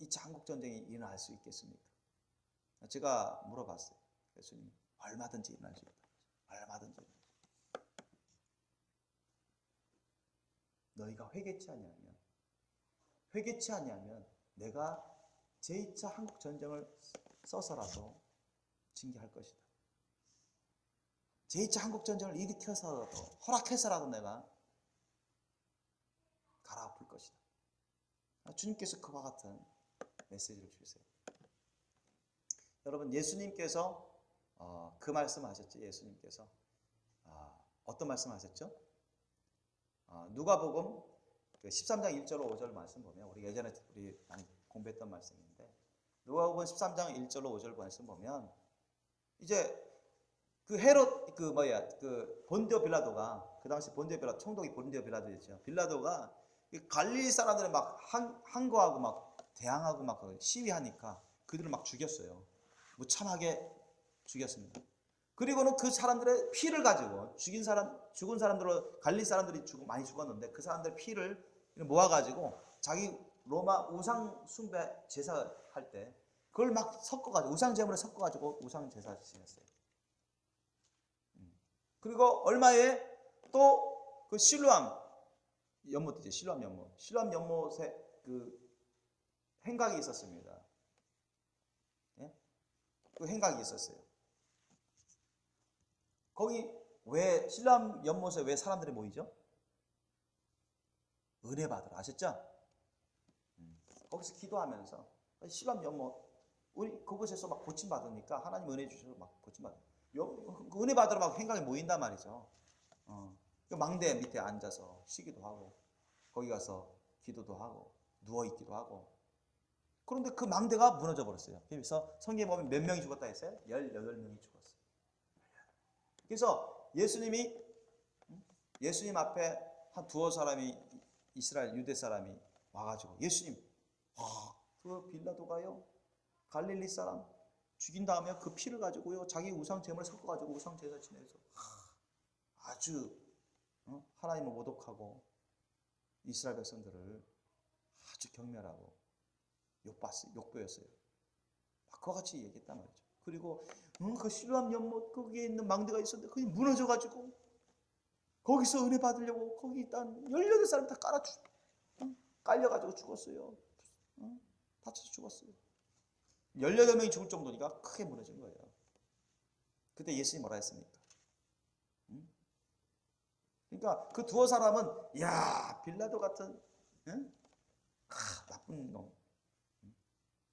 2차 한국전쟁이 일어날 수 있겠습니까? 제가 물어봤어요. 그래서 주님, 얼마든지 일어날 수 있다. 얼마든지. 너희가 회개치 아니하면 내가 제2차 한국전쟁을 써서라도 징계할 것이다. 제2차 한국전쟁을 일으켜서라도, 허락해서라도 내가 갈아엎을 것이다. 주님께서 그와 같은 메시지를 주세요. 여러분, 예수님께서 그 말씀 하셨죠. 예수님께서 어떤 말씀 하셨죠? 누가복음 13장 1절로 5절 말씀 보면, 우리 예전에 많이 공부했던 말씀인데, 누가복음 13장 1절로 5절 말씀 보면, 이제 그 헤롯 그 본디오 빌라도가, 그 당시 본디오 빌라도 총독이 본디오 빌라도였죠. 빌라도가 갈릴리 사람들을 막 항거하고 막 대항하고 막 시위하니까 그들을 막 죽였어요. 무참하게 죽였습니다. 그리고는 그 사람들의 피를 가지고, 죽은 사람들로 갈릴리 사람들이 많이 죽었는데, 그 사람들의 피를 모아가지고 자기 로마 우상 숭배 제사할 때 그걸 막 섞어가지고, 우상 제물에 섞어가지고 우상 제사 지냈어요. 그리고 얼마에 또 그 실로암 연못이죠. 실로암 연못에 그 행각이 있었습니다. 예? 그 행각이 있었어요. 거기 왜 실로암 연못에 왜 사람들이 모이죠? 은혜 받으러. 아셨죠? 거기서 기도하면서 실로암 연못, 우리 그곳에서 막 고침 받으니까 하나님 은혜 주셔서 막 고침 받아. 은혜 받으러 막 행각에 모인단 말이죠. 그 망대 밑에 앉아서 쉬기도 하고, 거기 가서 기도도 하고 누워 있기도 하고. 그런데 그 망대가 무너져 버렸어요. 그래서 성경에 보면 몇 명이 죽었다 했어요? 18명이 죽었어요. 그래서 예수님 앞에 한 두어 사람이, 이스라엘 유대 사람이 와가지고, 예수님, 그 빌라도가요 갈릴리 사람 죽인 다음에 그 피를 가지고요 자기 우상 제물을 섞어가지고 우상 제사 지내서 아주 하나님을 모독하고 이스라엘 백성들을 아주 경멸하고 욕보였어요. 그와 같이 얘기했단 말이죠. 그리고 그 실로암 연못 거기에 있는 망대가 있었는데 그게 무너져가지고 거기서 은혜 받으려고 거기 있던 18사람 다 깔려가지고 죽었어요. 다쳐서 죽었어요. 18명이 죽을 정도니까 크게 무너진 거예요. 그때 예수님이 뭐라 했습니까? 그러니까 그 두어 사람은, 야, 빌라도 같은 나쁜 놈,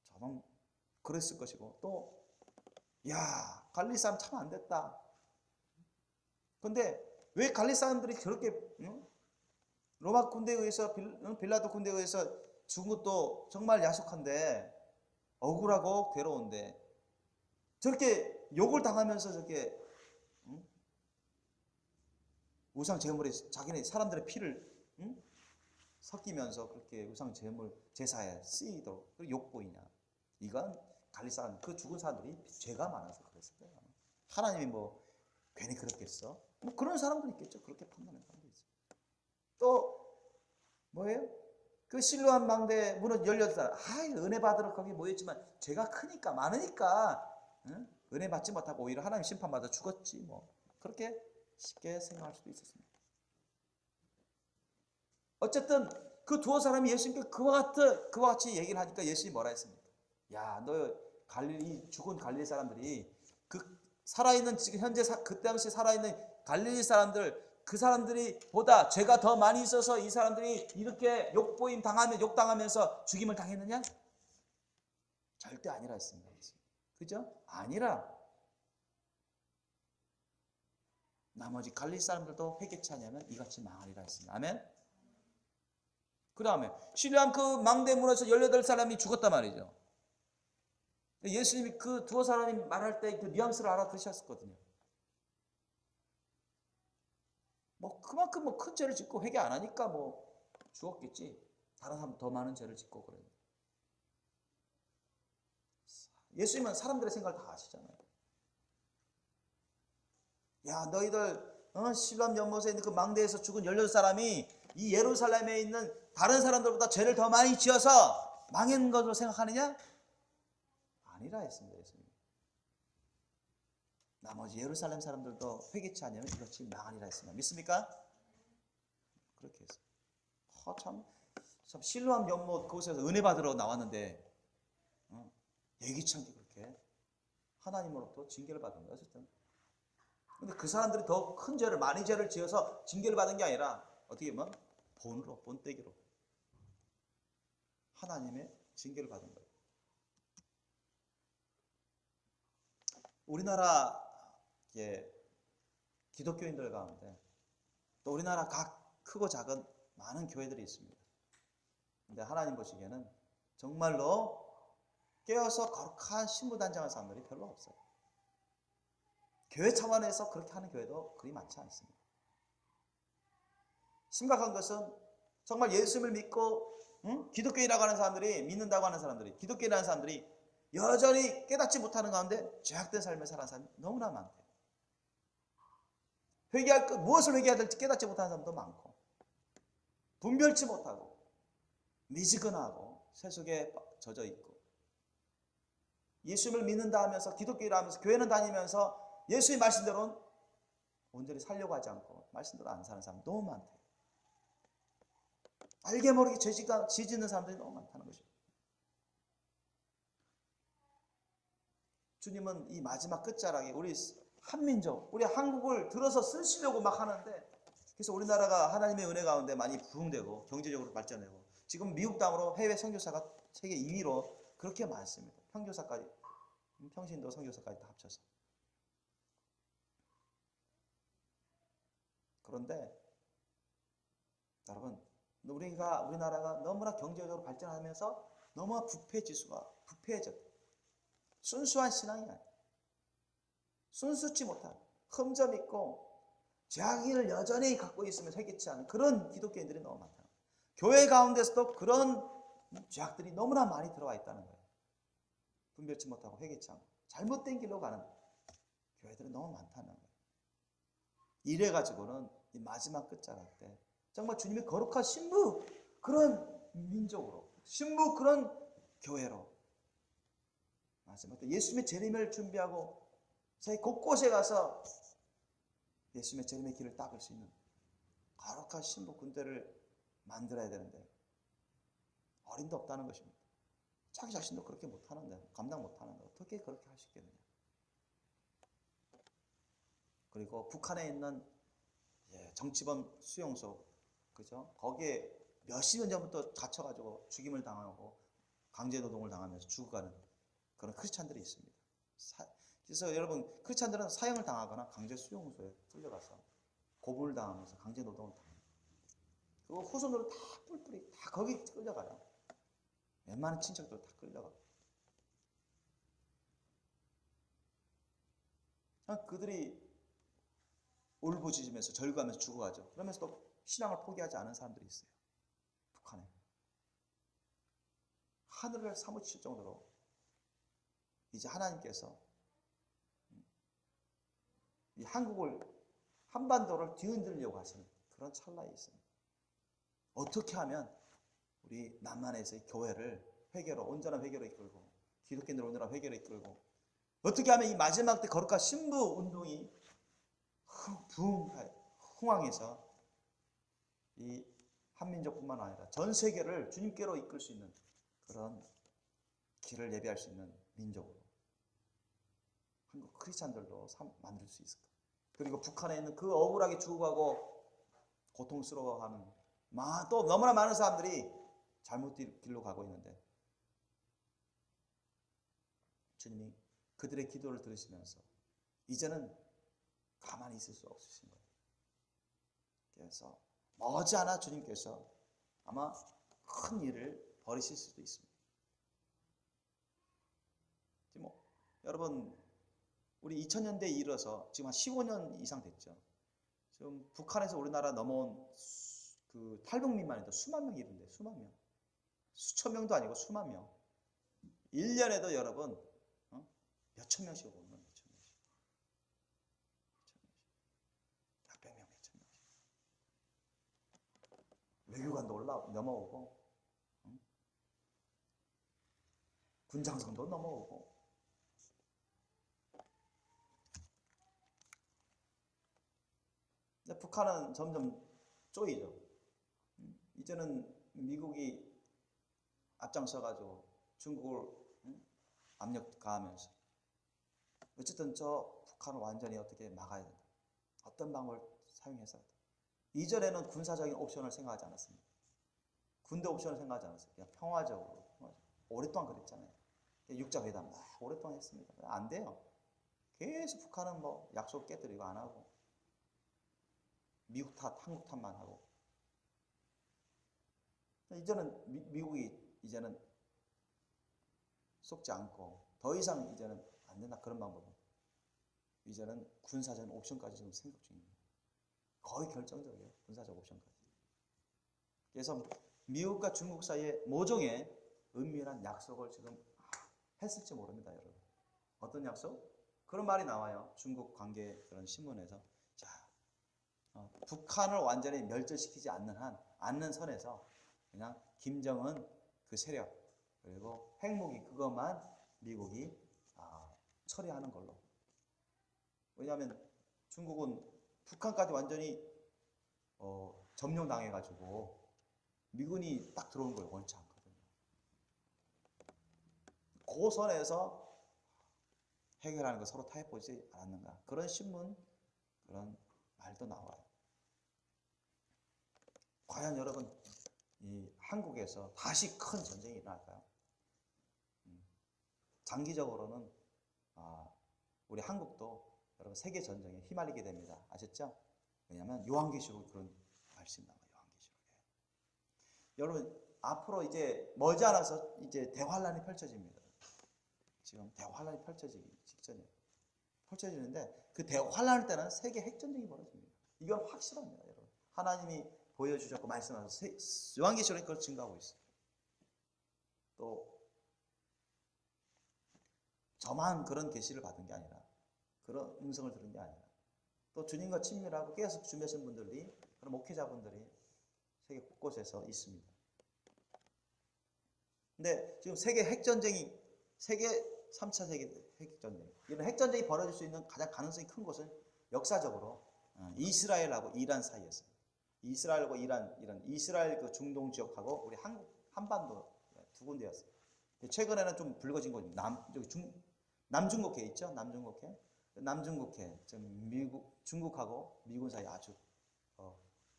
저놈 그랬을 것이고, 또 야, 갈릴리 사람 참 안 됐다. 근데 왜 갈릴리 사람들이 저렇게 로마 군대에 의해서, 빌라도 군대에 의해서 죽은 것도 정말 야속한데, 억울하고 괴로운데 저렇게 욕을 당하면서 저렇게 우상 제물에 자기네 사람들의 피를 섞이면서 그렇게 우상 제물 제사에 쓰이도록 욕보이냐? 이건 갈릴리 사람, 그 죽은 사람들이 죄가 많아서 그랬을 거예요. 하나님이 뭐 괜히 그렇겠어? 뭐 그런 사람도 있겠죠. 그렇게 판단하는 사람도 있어요. 또 뭐예요? 그 실로암 망대 문은 열렸다. 은혜 받으러 거기 모였지만 죄가 크니까 많으니까 은혜 받지 못하고 오히려 하나님 심판받아 죽었지 뭐. 그렇게 쉽게 생각할 수도 있었습니다. 어쨌든 그 두어 사람이 예수님께 그와 같이 얘기를 하니까 예수님이 뭐라 했습니까? 야, 너 갈릴리 죽은 갈릴리 사람들이 그 살아있는 지금 현재 그 당시 살아있는 갈릴리 사람들 그 사람들이 보다 죄가 더 많이 있어서 이 사람들이 이렇게 욕보임 당하면 욕당하면서 죽임을 당했느냐? 절대 아니라 했습니다. 그죠? 아니라 나머지 갈릴리 사람들도 회개치 않으면 이같이 망하리라 했습니다. 아멘. 그 다음에 실로암 그 망대 문에서 18사람이 죽었단 말이죠. 예수님이 그 두어 사람이 말할 때 그 뉘앙스를 알아들으셨거든요. 뭐 그만큼 뭐 큰 죄를 짓고 회개 안 하니까 뭐 죽었겠지. 다른 사람 더 많은 죄를 짓고 그래요. 예수님은 사람들의 생각을 다 아시잖아요. 야, 너희들 실로암 연못에 있는 그 망대에서 죽은 18사람이 이 예루살렘에 있는 다른 사람들보다 죄를 더 많이 지어서 망한 것으로 생각하느냐? 아니라 했습니다. 예수님. 나머지 예루살렘 사람들도 회개치 않으면 이것이 망하니라 했습니다. 믿습니까? 그렇게 했어요. 참 실로암 연못 그곳에서 은혜 받으러 나왔는데 예기치 않게 그렇게 하나님으로부터 징계를 받은 거예요. 어쨌든. 근데 그 사람들이 더 큰 죄를 많이 죄를 지어서 징계를 받은 게 아니라 어떻게 보면 본때기로 하나님의 징계를 받은 거예요. 우리나라 기독교인들 가운데 또 우리나라 각 크고 작은 많은 교회들이 있습니다. 근데 하나님 보시기에는 정말로 깨어서 거룩한 신부단장한 사람들이 별로 없어요. 교회 차원에서 그렇게 하는 교회도 그리 많지 않습니다. 심각한 것은 정말 예수님을 믿고 기독교인이라고 하는 사람들이 믿는다고 하는 사람들이 기독교인이라는 사람들이 여전히 깨닫지 못하는 가운데 죄악된 삶을 살아가는 사람이 너무나 많대요. 무엇을 회개해야 될지 깨닫지 못하는 사람도 많고 분별치 못하고 미지근하고 세속에 젖어 있고 예수님을 믿는다 하면서 기독교인이라 하면서 교회는 다니면서 예수의 말씀대로는 온전히 살려고 하지 않고 말씀대로 안 사는 사람이 너무 많대요. 알게 모르게 죄 짓는 사람들이 너무 많다는 것입니다. 주님은 이 마지막 끝자락에 우리 한민족, 우리 한국을 들어서 쓰시려고 막 하는데 그래서 우리나라가 하나님의 은혜 가운데 많이 부흥되고 경제적으로 발전되고 지금 미국 땅으로 해외 선교사가 세계 2위로 그렇게 많습니다. 평교사까지, 평신도 선교사까지 다 합쳐서. 그런데 여러분 우리나라가 너무나 경제적으로 발전하면서 너무 부패지수가 부패해졌다. 순수한 신앙이 아니야. 순수치 못한 흠점 있고 죄악을 여전히 갖고 있으면 회개치 않은 그런 기독교인들이 너무 많다. 교회 가운데서도 그런 죄악들이 너무나 많이 들어와 있다는 거예요. 분별치 못하고 회개치 않고 잘못된 길로 가는 교회들이 너무 많다는 거예요. 이래가지고는 이 마지막 끝자락 때 정말 주님의 거룩한 신부 그런 민족으로 신부 그런 교회로 마지막 때 예수님의 재림을 준비하고 세계 곳곳에 가서 예수님의 재림의 길을 닦을 수 있는 거룩한 신부 군대를 만들어야 되는데 어림도 없다는 것입니다. 자기 자신도 그렇게 못하는데 감당 못하는데 어떻게 그렇게 할 수 있겠느냐. 그리고 북한에 있는 정치범 수용소 그죠? 거기에 몇십 년 전부터 갇혀가지고 죽임을 당하고 강제노동을 당하면서 죽어가는 그런 크리스찬들이 있습니다. 그래서 여러분 크리스찬들은 사형을 당하거나 강제 수용소에 끌려가서 고문을 당하면서 강제노동을 당합니다. 그리고 후손으로 다 뿔뿔이 다 거기 끌려가요. 웬만한 친척들 다 끌려가고 그들이 울부짖으면서 절규하면서 죽어가죠. 그러면서 또 신앙을 포기하지 않은 사람들이 있어요. 북한에. 하늘을 사무칠 정도로 이제 하나님께서 이 한국을 한반도를 뒤흔들려고 하시는 그런 찰나에 있습니다. 어떻게 하면 우리 남한에서의 교회를 회개로, 온전한 회개로 이끌고 기독교인들 온전한 회개로 이끌고 어떻게 하면 이 마지막 때 거룩한 신부 운동이 흥황해서 이 한민족뿐만 아니라 전 세계를 주님께로 이끌 수 있는 그런 길을 예비할 수 있는 민족으로 한국 크리스찬들도 만들 수 있을까? 그리고 북한에 있는 그 억울하게 죽어가고 고통스러워하는 또 너무나 많은 사람들이 잘못 길로 가고 있는데 주님이 그들의 기도를 들으시면서 이제는 가만히 있을 수 없으신 거예요. 그래서 머지않아 주님께서 아마 큰 일을 벌이실 수도 있습니다. 지금 여러분 우리 2000년대에 이르러서 지금 한 15년 이상 됐죠. 지금 북한에서 우리나라 넘어온 그 탈북민만 해도 수만 명이 이른데 수만 명. 수천 명도 아니고 수만 명. 1년에도 여러분 몇천 명씩 오는 거예요. 몇천 명씩. 몇백 명, 몇천 명씩. 외교관도 넘어오고 군장성도 넘어오고 근데 북한은 점점 쪼이죠. 이제는 미국이 앞장서가지고 중국을 압력 가하면서 어쨌든 저 북한을 완전히 어떻게 막아야 된다. 어떤 방법을 사용해서 이전에는 군사적인 옵션을 생각하지 않았습니다. 군대 옵션을 생각하지 않았어요. 그냥 평화적으로 오랫동안 그랬잖아요. 육자회담 오랫동안 했습니다. 안 돼요. 계속 북한은 약속 깨뜨리고 안 하고 미국 탓, 한국 탓만 하고 이제는 미국이 이제는 속지 않고 더 이상 이제는 안 된다 그런 방법은 이제는 군사적 옵션까지 지금 생각 중입니다. 거의 결정적이에요. 군사적 옵션까지. 그래서 미국과 중국 사이에 모종의 은밀한 약속을 지금 했을지 모릅니다, 여러분. 어떤 약속? 그런 말이 나와요. 중국 관계 그런 신문에서. 자, 북한을 완전히 멸절시키지 않는 선에서 그냥 김정은 그 세력 그리고 핵무기 그것만 미국이 처리하는 걸로. 왜냐하면 중국은 북한까지 완전히 점령당해가지고 미군이 딱 들어오는 걸 원치 않거든요. 그 선에서 해결하는 거 서로 타협보지 않았는가. 그런 신문, 그런 말도 나와요. 과연 여러분, 이 한국에서 다시 큰 전쟁이 일어날까요? 장기적으로는 우리 한국도 여러분 세계 전쟁에 휘말리게 됩니다. 아셨죠? 왜냐하면 요한계시록 그런 말씀이 나와요. 요한계시록에. 여러분 앞으로 이제 머지않아서 이제 대환란이 펼쳐집니다. 지금 대환란이 펼쳐지기 직전이에요. 펼쳐지는데 그 대환란 때는 세계 핵전쟁이 벌어집니다. 이건 확실합니다, 여러분. 하나님이 보여주셨고 말씀하셔서 요한계시록에 그걸 증거하고 있어요. 또 저만 그런 계시를 받은 게 아니라 그런 음성을 들은 게 아니라 또 주님과 친밀하고 계속 준비하신 분들이 그런 목회자분들이 세계 곳곳에서 있습니다. 근데 지금 세계 핵전쟁이 세계 3차 세계 핵전쟁 이런 핵전쟁이 벌어질 수 있는 가장 가능성이 큰 곳은 역사적으로 이스라엘하고 이란 사이였어요. 이스라엘과 이란 이스라엘 그 중동 지역하고 우리 한반도 두 군데였어요. 최근에는 좀 불거진 곳이 남중국해 있죠? 남중국해 지금 중국하고 미군 사이 아주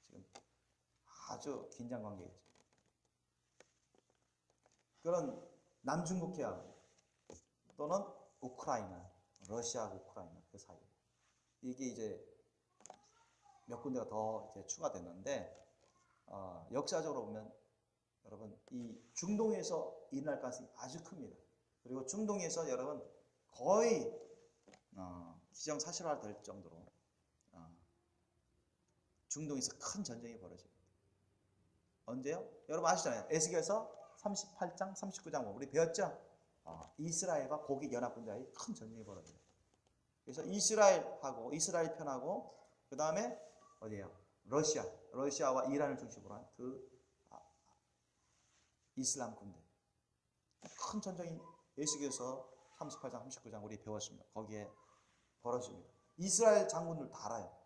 지금 아주 긴장 관계에 있죠. 그런 남중국해하고 또는 우크라이나, 러시아하고 우크라이나 그 사이 이게 이제 몇 군데가 더 이제 추가됐는데 역사적으로 보면 여러분 이 중동에서 일어날 가능성이 아주 큽니다. 그리고 중동에서 여러분 거의 기정사실화 될 정도로 중동에서 큰 전쟁이 벌어집니다. 언제요? 여러분 아시잖아요. 에스겔서 38장, 39장 우리 배웠죠? 이스라엘과 고국 연합군대의 큰 전쟁이 벌어져요. 그래서 이스라엘 편하고 그 다음에 어디예요? 러시아와 이란을 중심으로 한 그 이슬람 군대. 큰 전쟁이 예수기에서 38장, 39장 우리 배웠습니다. 거기에 벌어집니다. 이스라엘 장군들 다 알아요.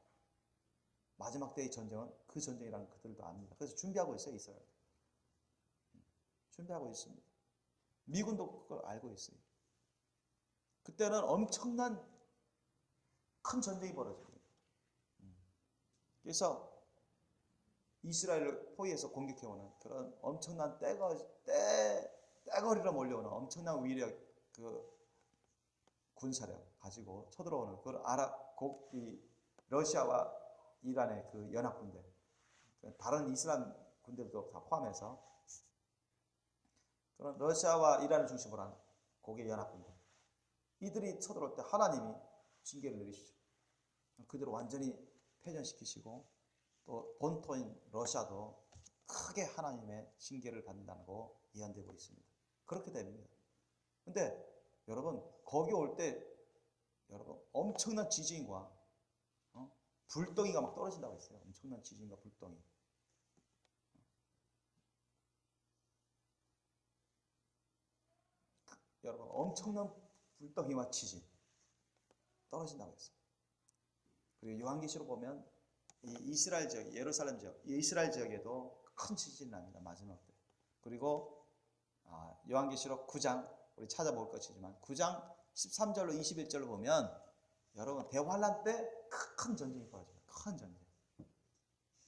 마지막 때의 전쟁은 그 전쟁이라는 그들도 압니다. 그래서 준비하고 있어요, 이스라엘. 준비하고 있습니다. 미군도 그걸 알고 있어요. 그때는 엄청난 큰 전쟁이 벌어집니다. 그래서 이스라엘을 포위해서 공격해오는 그런 엄청난 떼거리로 몰려오는 엄청난 위력, 그 군사력 가지고 쳐들어오는 그걸 이 러시아와 이란의 그 연합군대, 다른 이슬람 군대도 다 포함해서 그런 러시아와 이란을 중심으로 한 고개 연합군대, 이들이 쳐들어올 때 하나님이 징계를 내리시죠. 그들을 완전히 패전시키시고 또 본토인 러시아도 크게 하나님의 징계를 받는다고 예언되고 있습니다. 그렇게 됩니다. 근데 여러분 거기 올 때 여러분 엄청난 지진과 불덩이가 막 떨어진다고 했어요. 엄청난 지진과 불덩이. 여러분 엄청난 불덩이와 지진 떨어진다고 했어요. 그리고 요한계시록 보면 이 이스라엘 지역, 예루살렘 지역, 이스라엘 지역에도 큰 지진이 납니다. 마지막 때. 그리고 요한계시록 9장 우리 찾아볼 것이지만 9장 13절로 21절로 보면 여러분 대환란 때 큰 전쟁이 벌어집니다. 큰 전쟁.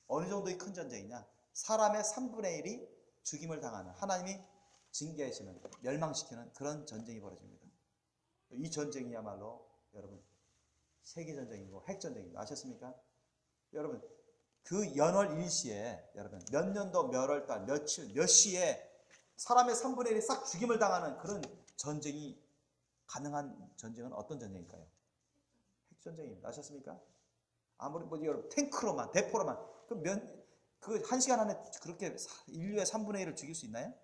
어느 정도의 큰 전쟁이냐? 사람의 3분의 1이 죽임을 당하는, 하나님이 징계하시는, 멸망시키는 그런 전쟁이 벌어집니다. 이 전쟁이야말로 여러분 세계전쟁이고 핵전쟁입니다. 아셨습니까? 여러분 그 연월 일시에 여러분 몇 년도 몇 월달 며칠 몇 시에 사람의 3분의 1이 싹 죽임을 당하는 그런 전쟁이 가능한 전쟁은 어떤 전쟁일까요? 핵전쟁입니다. 아셨습니까? 아무리 뭐 여러분 탱크로만 대포로만 그 한 시간 안에 그렇게 인류의 3분의 1을 죽일 수 있나요?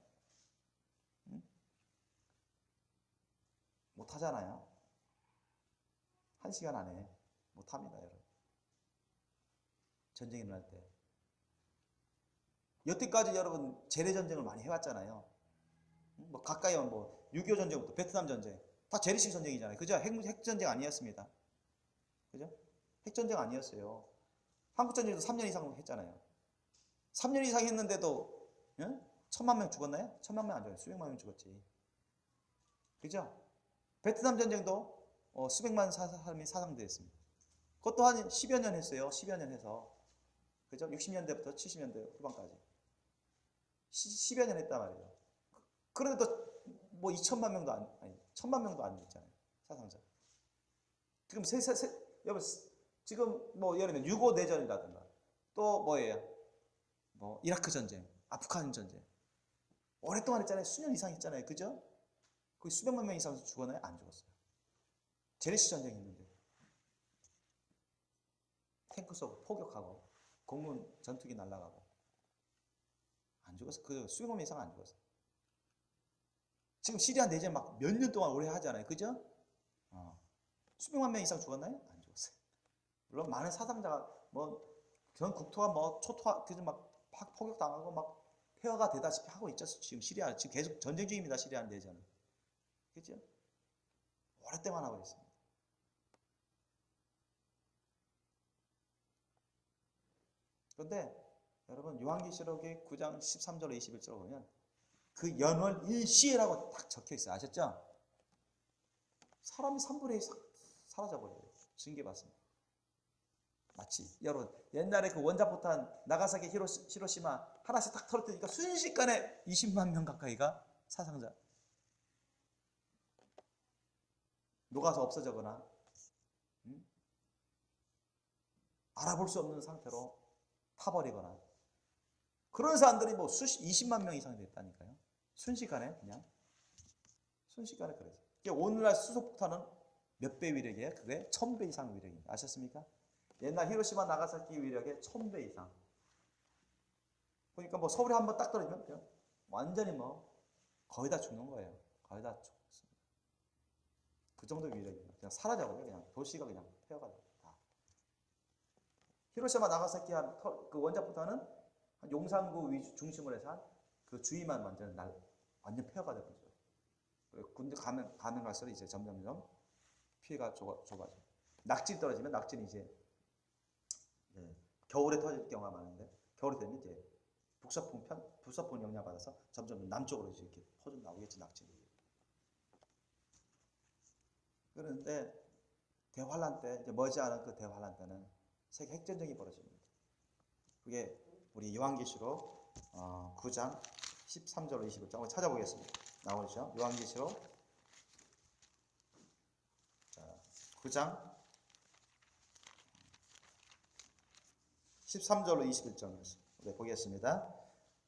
못 하잖아요. 한 시간 안에 못 합니다, 여러분. 전쟁이 일어날 때. 여태까지 여러분 재래전쟁을 많이 해왔잖아요. 뭐 가까이 하면 뭐 6.25 전쟁부터 베트남 전쟁 다 재래식 전쟁이잖아요. 그죠? 핵전쟁 아니었습니다. 그죠? 핵전쟁 아니었어요. 한국전쟁도 3년 이상 했잖아요. 3년 이상 했는데도 1,000만 명 죽었나요? 1,000만 명 안 죽었어요. 수백만 명 죽었지. 그죠? 베트남 전쟁도 수백만 사람이 사상됐습니다. 그것도 한 10여 년 했어요. 10여 년 해서. 그죠? 60년대부터 70년대 후반까지. 10여 년 했단 말이에요. 그런데도 뭐 2천만 명도 아니 1,000만 명도 안 됐잖아요. 사상자. 지금 여러분 지금 뭐 예를 들면 6.25 내전이라든가 또 뭐예요? 뭐 이라크 전쟁, 아프간 전쟁. 오랫동안 했잖아요. 수년 이상 했잖아요. 그죠? 거의 수백만 명 이상 죽었나요? 안 죽었어요. 재래식 전쟁이 있는데 탱크 쏘고 포격하고 공군 전투기 날아가고 안 죽었어. 그 수백만 명 이상 안 죽었어. 지금 시리아 내전 막 몇 년 동안 오래 하잖아요. 그죠? 수백만 명 이상 죽었나요? 안 죽었어요. 물론 많은 사상자가 뭐 전 국토가 뭐 초토화 그저 막 포격당하고 막 폐허가 되다시피 하고 있죠. 지금 시리아 지금 계속 전쟁 중입니다. 시리아 내전은. 그죠? 오랫동안 하고 있습니다. 그런데 여러분 요한계시록의 9장 13절로 21절을 보면 그 연월 일시에라고 딱 적혀 있어요. 아셨죠? 사람이 3분의 1 사라져버려요. 징계받습니다. 마치 여러분 옛날에 그 원자포탄 나가사키 히로시마 하나씩 딱 터뜨리니까 순식간에 20만 명 가까이가 사상자 녹아서 없어져거나 알아볼 수 없는 상태로 타버리거나 그런 사람들이 뭐 20만 명 이상 됐다니까요. 순식간에 그냥 순식간에 그래서 오늘날 수소폭탄은 몇 배 위력이에요? 그게 1000배 이상 위력입니다. 아셨습니까? 옛날 히로시마 나가사키 위력의 1000배 이상. 그러니까 뭐 서울에 한번 딱 떨어지면 그냥 완전히 뭐 거의 다 죽는 거예요. 거의 다 죽습니다. 그 정도 위력입니다. 그냥 사라져버려요. 그냥 도시가 그냥 폐허가 됩니다. 히로시마 나가사키 그 원자포탄은 용산구 중심으로 해서 그 주위만 완전 폐허가 되는 거죠. 군대 가면 갈수록 이제 점점점 피해가 좁아져. 낙지 떨어지면 낙지는 이제 겨울에 터질 경우가 많은데 겨울이 되면 이제 북서풍 영향 받아서 점점 남쪽으로 이렇게 퍼져 나오겠지 낙지는. 그런데 대환란 때 이제 머지않은 그 대환란 때는 세계 핵전쟁이 벌어집니다. 그게 우리 요한계시록 9장 13절로 21절 한번 찾아보겠습니다. 나오죠? 요한계시록 9장 13절로 21절 말씀. 네, 보겠습니다.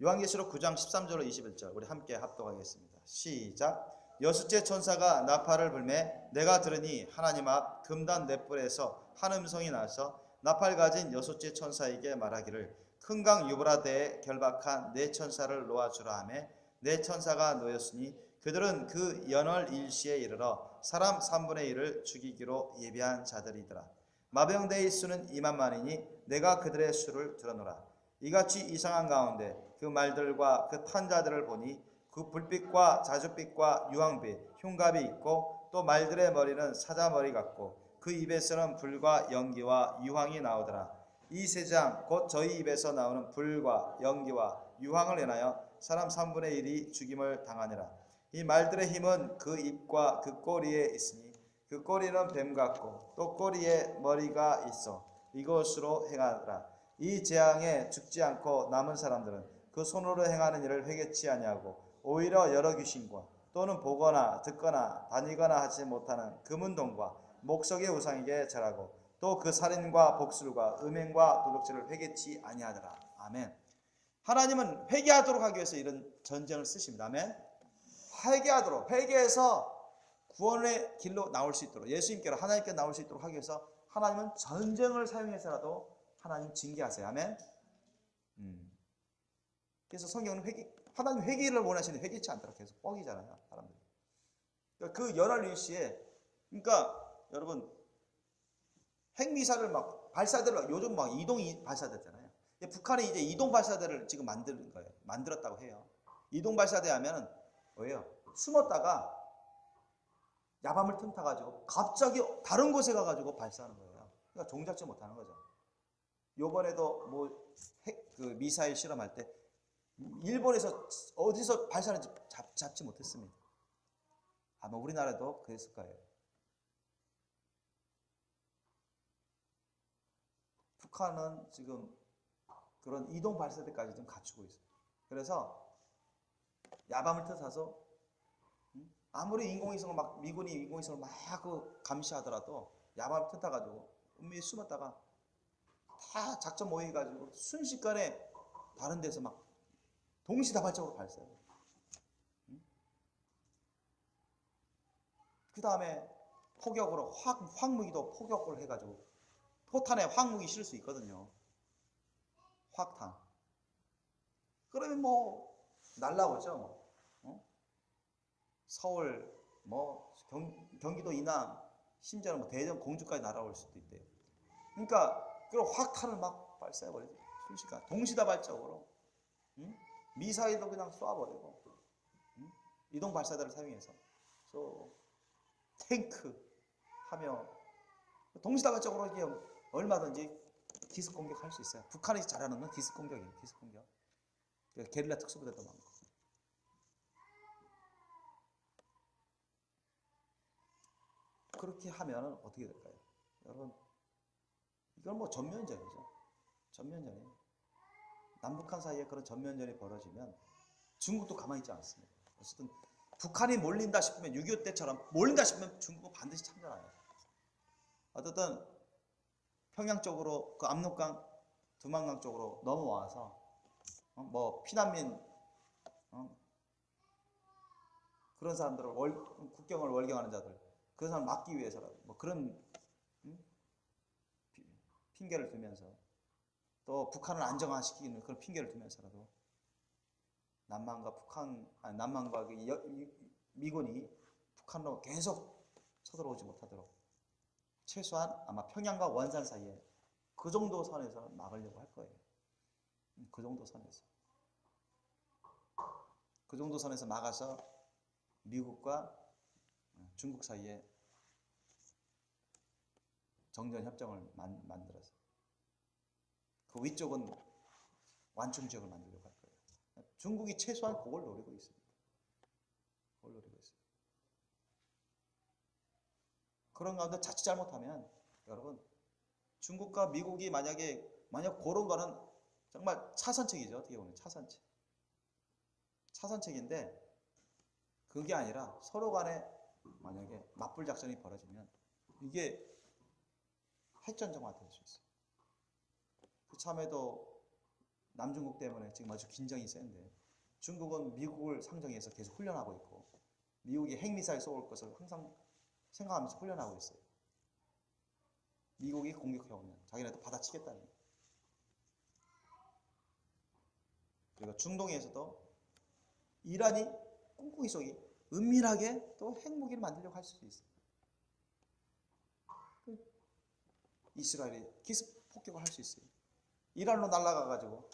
요한계시록 9장 13절로 21절 우리 함께 합독하겠습니다. 시작. 여섯째 천사가 나팔을 불매 내가 들으니 하나님 앞 금단 넷불에서 한 음성이 나서 나팔 가진 여섯째 천사에게 말하기를 큰 강 유브라데에 결박한 네 천사를 놓아주라 하매 네 천사가 놓였으니 그들은 그 연월 일시에 이르러 사람 3분의 1을 죽이기로 예비한 자들이더라. 마병대의 수는 2만만이니 내가 그들의 수를 들어노라. 이같이 이상한 가운데 그 말들과 그 탄자들을 보니 그 불빛과 자줏빛과 유황빛 흉갑이 있고 또 말들의 머리는 사자머리 같고 그 입에서는 불과 연기와 유황이 나오더라. 이 세 장 곧 저희 입에서 나오는 불과 연기와 유황을 인하여 사람 3분의 1이 죽임을 당하니라. 이 말들의 힘은 그 입과 그 꼬리에 있으니 그 꼬리는 뱀 같고 또 꼬리에 머리가 있어 이것으로 행하더라. 이 재앙에 죽지 않고 남은 사람들은 그 손으로 행하는 일을 회개치 아니하고 오히려 여러 귀신과 또는 보거나 듣거나 다니거나 하지 못하는 금은동과 목석의 우상에게 절하고 또 그 살인과 복술과 음행과 도둑질을 회개치 아니하더라. 아멘. 하나님은 회개하도록 하기 위해서 이런 전쟁을 쓰십니다. 아멘. 회개해서 구원의 길로 나올 수 있도록 예수님께로 하나님께 나올 수 있도록 하기 위해서 하나님은 전쟁을 사용해서라도 하나님 징계하세요. 아멘. 그래서 성경은 하나님 회개를 원하시는데 회개치 않도록 계속 뻑이잖아요. 사람들이. 그러니까 그 연할 일시에 그러니까 여러분 핵미사를 막 발사대를 요즘 막 이동 발사대잖아요. 북한이 이제 이동 발사대를 지금 만드는 거예요. 만들었다고 해요. 이동 발사대 하면은 뭐예요? 숨었다가 야밤을 틈타가지고 갑자기 다른 곳에 가가지고 발사하는 거예요. 그러니까 종잡지 못하는 거죠. 요번에도 뭐 그 미사일 실험할 때 일본에서 어디서 발사하는지 잡지 못했습니다. 아마 우리나라도 그랬을 거예요. 북한은 지금 그런 이동 발사대까지 좀 갖추고 있어요. 그래서 야밤을 틈타서 아무리 인공위성을 막 미군이 인공위성을 막 그 감시하더라도 야밤을 틈타가지고 은밀히 숨었다가 다 작전 모의해가지고 순식간에 다른 데서 막 동시다발적으로 발사해요. 그 다음에 포격으로 확무기도 포격을 해가지고 포탄에 확무기 실을 수 있거든요. 확탄. 그러면 뭐 날라오죠. 서울, 뭐 경기도 이남, 심지어는 뭐 대전 공주까지 날아올 수도 있대요. 그러니까 그런 확탄을 막 발사해버리죠. 순식간 동시다발적으로. 미사일도 그냥 쏴버리고 이동 발사대를 사용해서 탱크 하며 동시다발적으로 이게 얼마든지 기습 공격할 수 있어요. 북한이 잘하는 건 기습 공격이에요. 기습 공격. 게릴라 특수부대도 많고. 그렇게 하면 어떻게 될까요? 여러분, 이건 뭐 전면전이죠. 전면전이에요. 남북한 사이에 그런 전면전이 벌어지면 중국도 가만히 있지 않습니다. 어쨌든 북한이 몰린다 싶으면 6.25 때처럼 몰린다 싶으면 중국은 반드시 참전해요. 어쨌든 평양 쪽으로 그 압록강, 두만강 쪽으로 넘어와서 뭐 피난민 그런 사람들을 국경을 월경하는 자들 그런 사람 막기 위해서라도 뭐 그런 핑계를 두면서 또 북한을 안정화시키는 그런 핑계를 두면서라도 남한과 미군이 북한으로 계속 쳐들어오지 못하도록 최소한 아마 평양과 원산 사이에 그 정도 선에서 막으려고 할 거예요. 그 정도 선에서. 그 정도 선에서 막아서 미국과 중국 사이에 정전협정을 만들어서 그 위쪽은 완충 지역을 만들려고 할 거예요. 중국이 최소한 그걸 노리고 있습니다. 그걸 노리고 있습니다. 그런 가운데 자칫 잘못하면 여러분 중국과 미국이 만약 그런 거는 정말 차선책이죠. 어떻게 보면 차선책. 차선책인데 그게 아니라 서로 간에 만약에 맞불 작전이 벌어지면 이게 핵전쟁화 될 수 있어요. 그참에도 남중국 때문에 지금 아주 긴장이 센데 중국은 미국을 상정해서 계속 훈련하고 있고 미국이 핵미사일 쏘을 것을 항상 생각하면서 훈련하고 있어요. 미국이 공격해오면 자기네도 받아치겠다는 거예요. 그리고 중동에서도 이란이 꿍꿍이 속이 은밀하게 또 핵무기를 만들려고 할 수도 있어요. 이스라엘이 기습 폭격을 할 수 있어요. 이란으로 날아가가지고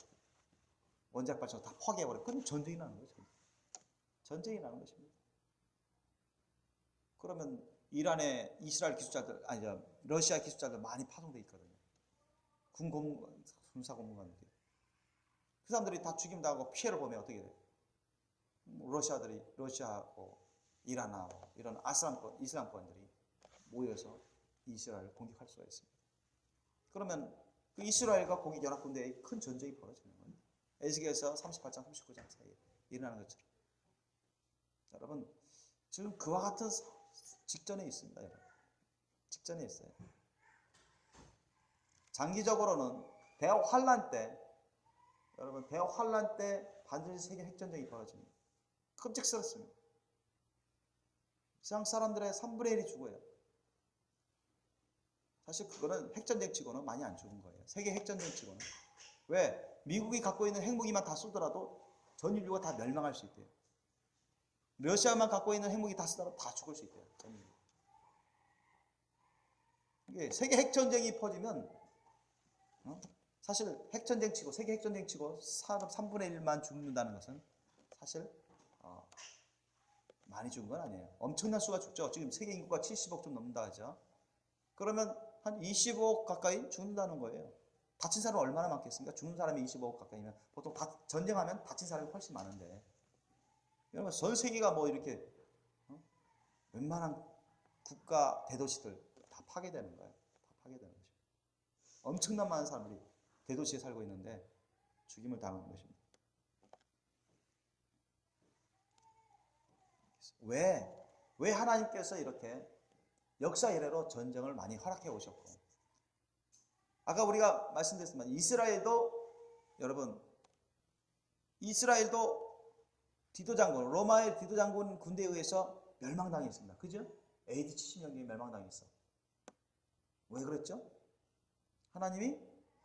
원자력 발전소 다 파괴해버려. 그럼 전쟁이 나는 거죠. 전쟁이 나는 것입니다. 그러면 이란에 이스라엘 기술자들, 러시아 기술자들 많이 파송돼 있거든요. 군사 고문관들이. 그 사람들이 다 죽임당하고 피해를 보면 어떻게 돼요? 러시아하고 이란하고 이런 이슬람권들이 모여서 이스라엘을 공격할 수가 있습니다. 그러면 그 이스라엘과 공익연합군대의 큰 전쟁이 벌어지는 거예요. 에스겔서 38장, 39장 사이에 일어나는 것처럼. 여러분, 지금 그와 같은 직전에 있습니다. 여러분. 직전에 있어요. 장기적으로는 대화 환란 때, 여러분, 대화 환란 때 반드시 세계 핵전쟁이 벌어집니다. 끔찍스럽습니다. 세상 사람들의 3분의 1이 죽어요. 사실 그거는 핵전쟁 치고는 많이 안 죽은 거예요. 세계 핵전쟁 치고는. 왜? 미국이 갖고 있는 핵무기만 다 쏘더라도 전 인류가 다 멸망할 수 있대요. 러시아만 갖고 있는 핵무기 다 쓰더라도 다 죽을 수 있대요. 전 인류. 이게 세계 핵전쟁이 퍼지면 사실 핵전쟁 치고 세계 핵전쟁 치고 사람 3분의 1만 죽는다는 것은 사실 많이 죽은 건 아니에요. 엄청난 수가 죽죠. 지금 세계 인구가 70억 좀 넘는다 하죠. 그러면 한 25억 가까이 죽는다는 거예요. 다친 사람은 얼마나 많겠습니까? 죽는 사람이 25억 가까이면 보통 전쟁하면 다친 사람이 훨씬 많은데 여러분 전 세계가 뭐 이렇게 웬만한 국가 대도시들 다 파괴되는 거예요. 다 파괴되는 것입니다. 엄청난 많은 사람들이 대도시에 살고 있는데 죽임을 당하는 것입니다. 왜 하나님께서 이렇게 역사 이래로 전쟁을 많이 허락해 오셨고 아까 우리가 말씀드렸지만 이스라엘도 디도 장군, 로마의 디도 장군 군대에 의해서 멸망당했습니다. 그죠? AD 70년경에 멸망당했어. 왜 그랬죠? 하나님이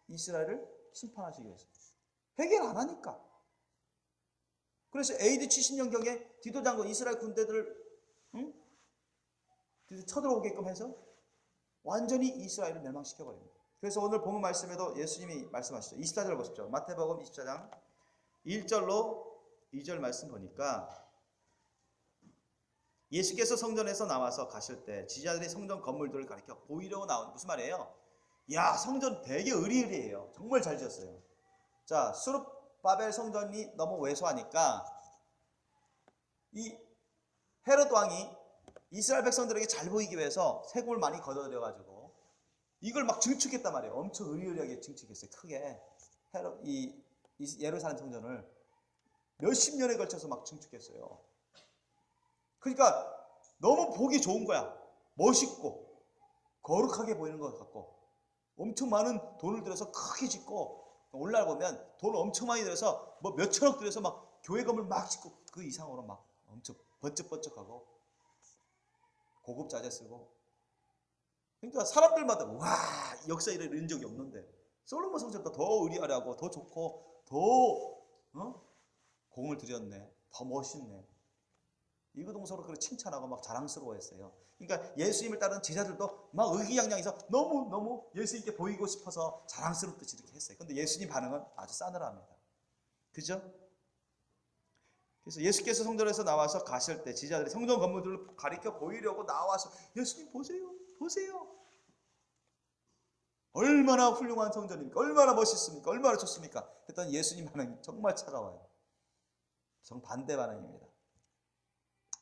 이스라엘을 심판하시기 위해서. 회개를 안 하니까. 그래서 AD 70년경에 디도 장군 이스라엘 군대들을 쳐들어오게끔 해서 완전히 이스라엘을 멸망시켜버립니다. 그래서 오늘 본문 말씀에도 예수님이 말씀하시죠. 24절 보십시오. 마태복음 24장 1절로 2절 말씀 보니까 예수께서 성전에서 나와서 가실 때 지자들이 성전 건물들을 가리켜 보이려고 나온 무슨 말이에요? 야, 성전 되게 으리으리해요. 정말 잘 지었어요. 자, 수룹바벨 성전이 너무 왜소하니까 이 헤롯 왕이 이스라엘 백성들에게 잘 보이기 위해서 세금을 많이 걷어들여가지고 이걸 막 증축했단 말이에요. 엄청 으리으리하게 증축했어요. 크게 이 예루살렘 성전을 몇십 년에 걸쳐서 막 증축했어요. 그러니까 너무 보기 좋은 거야. 멋있고 거룩하게 보이는 것 같고 엄청 많은 돈을 들여서 크게 짓고 올라보면 돈을 엄청 많이 들여서 뭐 몇천억 들여서 막 교회 건물 막 짓고 그 이상으로 막 엄청 번쩍번쩍하고 고급 자재 쓰고 그러니까 사람들마다 와 역사에 이런 적이 없는데 솔로몬 성전보다 더 의리하고 더 좋고 더 공을 들였네. 더 멋있네. 이구동성으로 그렇게 칭찬하고 막 자랑스러워했어요. 그러니까 예수님을 따르는 제자들도 막 의기양양해서 너무 예수님께 보이고 싶어서 자랑스럽듯이 이렇게 했어요. 근데 예수님 반응은 아주 싸늘합니다. 그죠? 그래서 예수께서 성전에서 나와서 가실 때 제자들이 성전 건물들을 가리켜 보이려고 나와서 예수님 보세요, 보세요. 얼마나 훌륭한 성전입니까? 얼마나 멋있습니까? 얼마나 좋습니까? 했더니 예수님 반응이 정말 차가워요. 정반대 반응입니다.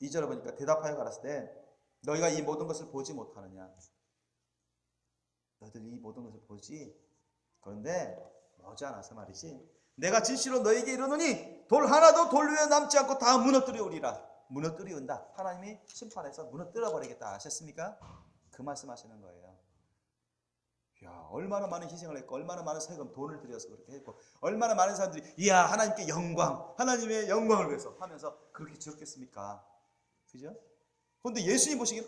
2절에 보니까 대답하여 가라사대 때 너희가 이 모든 것을 보지 못하느냐? 너희들 이 모든 것을 보지. 그런데 머지않아서 말이지. 내가 진실로 너희에게 이르노니 돌 하나도 돌 위에 남지 않고 다 무너뜨리우리라. 무너뜨리운다. 하나님이 심판해서 무너뜨려 버리겠다. 아셨습니까? 그 말씀하시는 거예요. 야, 얼마나 많은 희생을 했고 얼마나 많은 세금 돈을 들여서 그렇게 했고 얼마나 많은 사람들이 이야 하나님께 영광, 하나님의 영광을 위해서 하면서 그렇게 지었겠습니까? 그죠? 그런데 예수님 보시기엔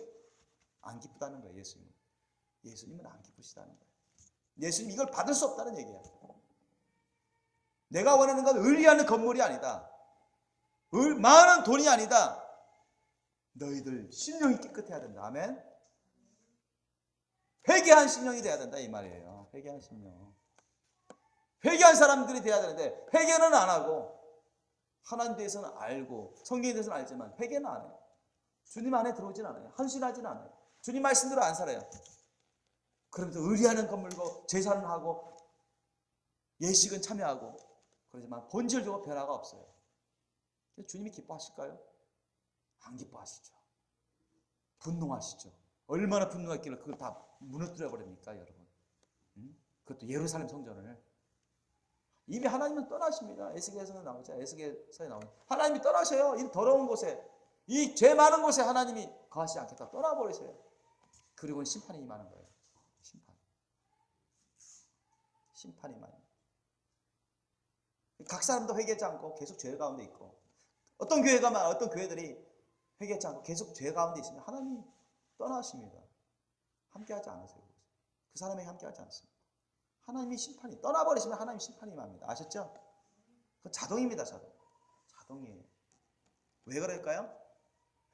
안 기쁘다는 거예요. 예수님은 안 기쁘시다는 거예요. 예수님 이걸 받을 수 없다는 얘기야. 내가 원하는 건 의리하는 건물이 아니다. 많은 돈이 아니다. 너희들 심령이 깨끗해야 된다. 아멘. 회개한 심령이 돼야 된다 이 말이에요. 회개한 심령. 회개한 사람들이 돼야 되는데 회개는 안 하고 하나님 대해서는 알고 성경에 대해서는 알지만 회개는 안 해요. 주님 안에 들어오진 않아요. 헌신하진 않아요. 주님 말씀대로 안 살아요. 그러면서 의리하는 건물고 제사는 하고 예식은 참여하고 그러지만 본질적으로 변화가 없어요. 주님이 기뻐하실까요? 안 기뻐하시죠. 분노하시죠. 얼마나 분노했길래 그걸 다 무너뜨려 버립니까, 여러분? 그것도 예루살렘 성전을. 이미 하나님은 떠나십니다. 에스겔에서는 나오죠. 에스겔서에 나오죠. 하나님이 떠나셔요. 이 더러운 곳에, 이 죄 많은 곳에 하나님이 거하시지 않겠다. 떠나버리세요. 그리고 심판이 임하는 거예요. 심판이 임하는 거예요. 각 사람도 회개하지 않고 계속 죄 가운데 있고 어떤 교회들이 회개하지 않고 계속 죄 가운데 있으면 하나님이 떠나십니다. 함께하지 않으세요. 그 사람에게 함께하지 않습니다. 하나님이 심판이 떠나버리시면 하나님 심판이 임합니다. 아셨죠? 그 자동입니다. 자동이에요. 왜 그럴까요?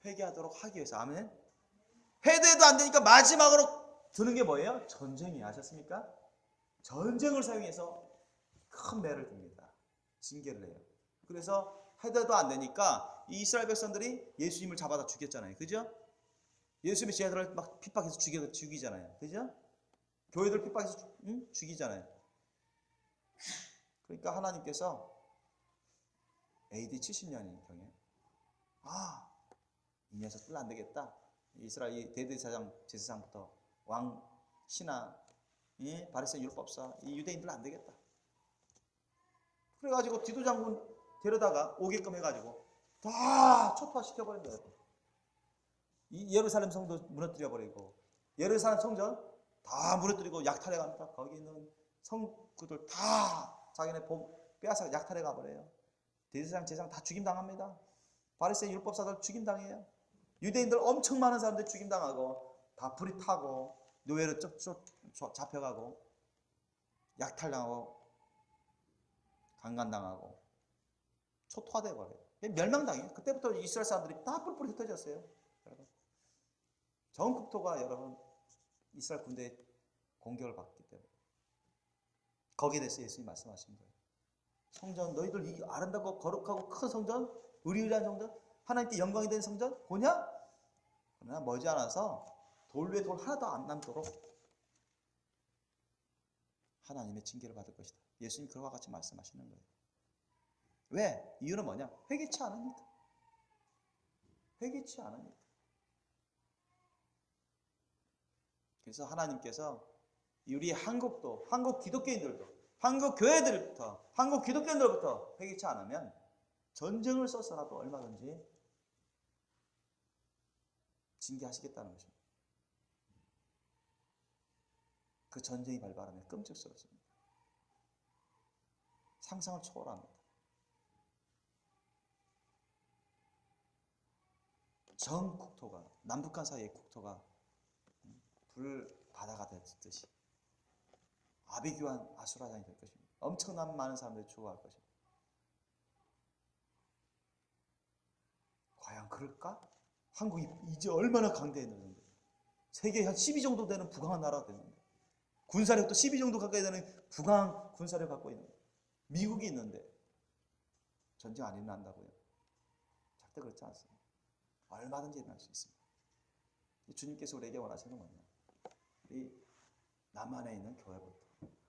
회개하도록 하기 위해서. 아멘. 회개도 안 되니까 마지막으로 드는 게 뭐예요? 전쟁이. 아셨습니까? 전쟁을 사용해서 큰 매를 듭니다. 징계를 해요. 그래서 회개도 안 되니까 이 이스라엘 백성들이 예수님을 잡아다 죽였잖아요. 그죠? 예수님의 제자들을 막 핍박해서 죽이잖아요. 그죠? 교회들 핍박해서 죽이잖아요. 그러니까 하나님께서 AD 70년경에 이 녀석들 안 되겠다. 이스라엘 대제사장부터 왕, 신하, 바리새인 율법사, 이 유대인들 안 되겠다. 그래가지고 디도장군 데려다가 오게끔 해가지고 다 초토화시켜버린 거예요. 이 예루살렘 성도 무너뜨려버리고 예루살렘 성전 다 무너뜨리고 약탈해 갑니다. 거기 있는 성구들 다 자기네 빼앗아 약탈해 가버려요. 대제사장 제사장 다 죽임당합니다. 바리새인 율법사들 죽임당해요. 유대인들 엄청 많은 사람들 죽임당하고 다 불이 타고 노예로 잡혀가고 약탈당하고 강간당하고 초토화돼 버려요. 멸망당해요. 그때부터 이스라엘 사람들이 다 뿔뿔이 흩어졌어요. 여러분. 전 국토가 여러분 이스라엘 군대의 공격을 받기 때문에 거기에 대해서 예수님이 말씀하신 거예요. 성전 너희들 이 아름답고 거룩하고 큰 성전, 의리의리한 성전, 하나님께 영광이 되는 성전 보냐? 그러나 머지않아서 돌 위에 돌 하나도 안 남도록 하나님의 징계를 받을 것이다. 예수님이 그와 같이 말씀하시는 거예요. 왜? 이유는 뭐냐? 회개치 않으니까. 회개치 않으니까. 그래서 하나님께서 우리 한국도, 한국 기독교인들도, 한국 교회들부터, 한국 기독교인들부터 회개치 않으면 전쟁을 써서라도 얼마든지 징계하시겠다는 것입니다. 그 전쟁이 발발하면 끔찍스럽습니다. 상상을 초월합니다. 전 국토가, 남북한 사이의 국토가 불바다가 됐듯이 아비규환 아수라장이 될 것입니다. 엄청난 많은 사람들이 죽어갈 것입니다. 과연 그럴까? 한국이 이제 얼마나 강대해졌는데, 세계 한 12 정도 되는 부강한 나라가 됐는데, 군사력도 12 정도 가까이 되는 부강한 군사력 갖고 있는 미국이 있는데 전쟁 안 일어난다고요? 절대 그렇지 않습니다. 얼마든지 일어날 수 있습니다. 주님께서 우리에게 원하시는 건 뭐냐? 우리 남한에 있는 교회부터,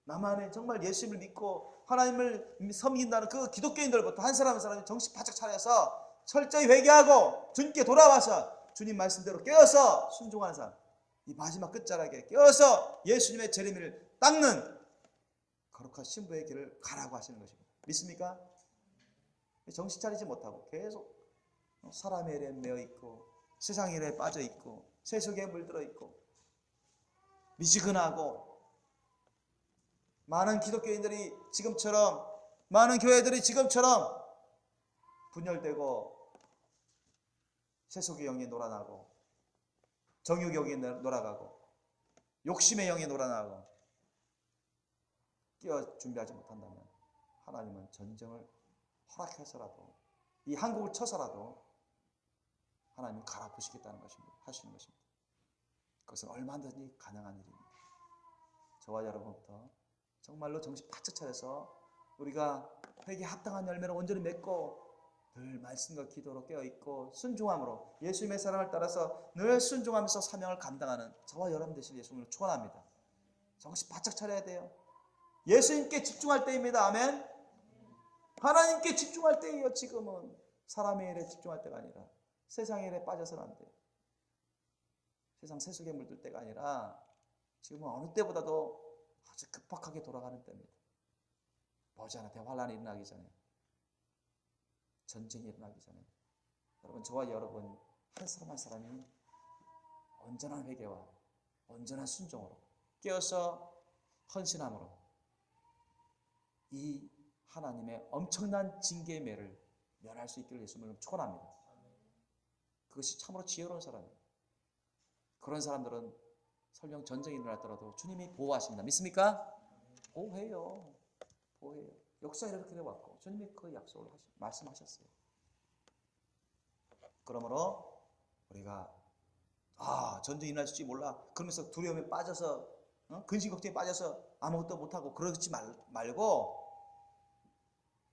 남한에 정말 예수님을 믿고 하나님을 섬긴다는 그 기독교인들부터 한 사람 한 사람이 정신 바짝 차려서 철저히 회개하고 주님께 돌아와서 주님 말씀대로 깨어서 순종하는 사람, 이 마지막 끝자락에 깨어서 예수님의 재림을 닦는 거룩한 신부의 길을 가라고 하시는 것입니다. 믿습니까? 정신 차리지 못하고 계속 사람의 일에 매여 있고 세상 일에 빠져 있고 세속에 물들어 있고 미지근하고, 많은 기독교인들이 지금처럼, 많은 교회들이 지금처럼 분열되고 세속의 영에 놀아나고 정욕의 영에 놀아가고 욕심의 영에 놀아나고 끼어 준비하지 못한다면 하나님은 전쟁을 허락해서라도, 이 한국을 쳐서라도 하나님은 갈아부시겠다는 것입니다. 하시는 것입니다. 그것은 얼마든지 가능한 일입니다. 저와 여러분부터 정말로 정신 바짝 차려서 우리가 회개에 합당한 열매를 온전히 맺고 늘 말씀과 기도로 깨어있고 순종함으로 예수님의 사랑을 따라서 늘 순종하면서 사명을 감당하는 저와 여러분 되실 예수님을 축원합니다. 정신 바짝 차려야 돼요. 예수님께 집중할 때입니다. 아멘. 하나님께 집중할 때예요. 지금은 사람의 일에 집중할 때가 아니라 세상의 일에 빠져서는 안 돼요. 세상 세속에 물들 때가 아니라 지금은 어느 때보다도 아주 급박하게 돌아가는 때입니다. 머지않아 대환란이 일어나기 전에, 전쟁이 일어나기 전에 여러분, 저와 여러분 한 사람 한 사람이 온전한 회개와 온전한 순종으로 깨어서 헌신함으로 이 하나님의 엄청난 징계의 매를 면할 수 있기를 예수님을 축원합니다. 그것이 참으로 지혜로운 사람이에요. 그런 사람들은 설령 전쟁이 일어났더라도 주님이 보호하십니다. 믿습니까? 보호해요. 보호해요. 역사에 이렇게 되어왔고 주님이 그 약속을 말씀하셨어요. 그러므로 우리가 전쟁이 일어날지 몰라 그러면서 두려움에 빠져서 근심 걱정에 빠져서 아무것도 못하고 그러지 말고,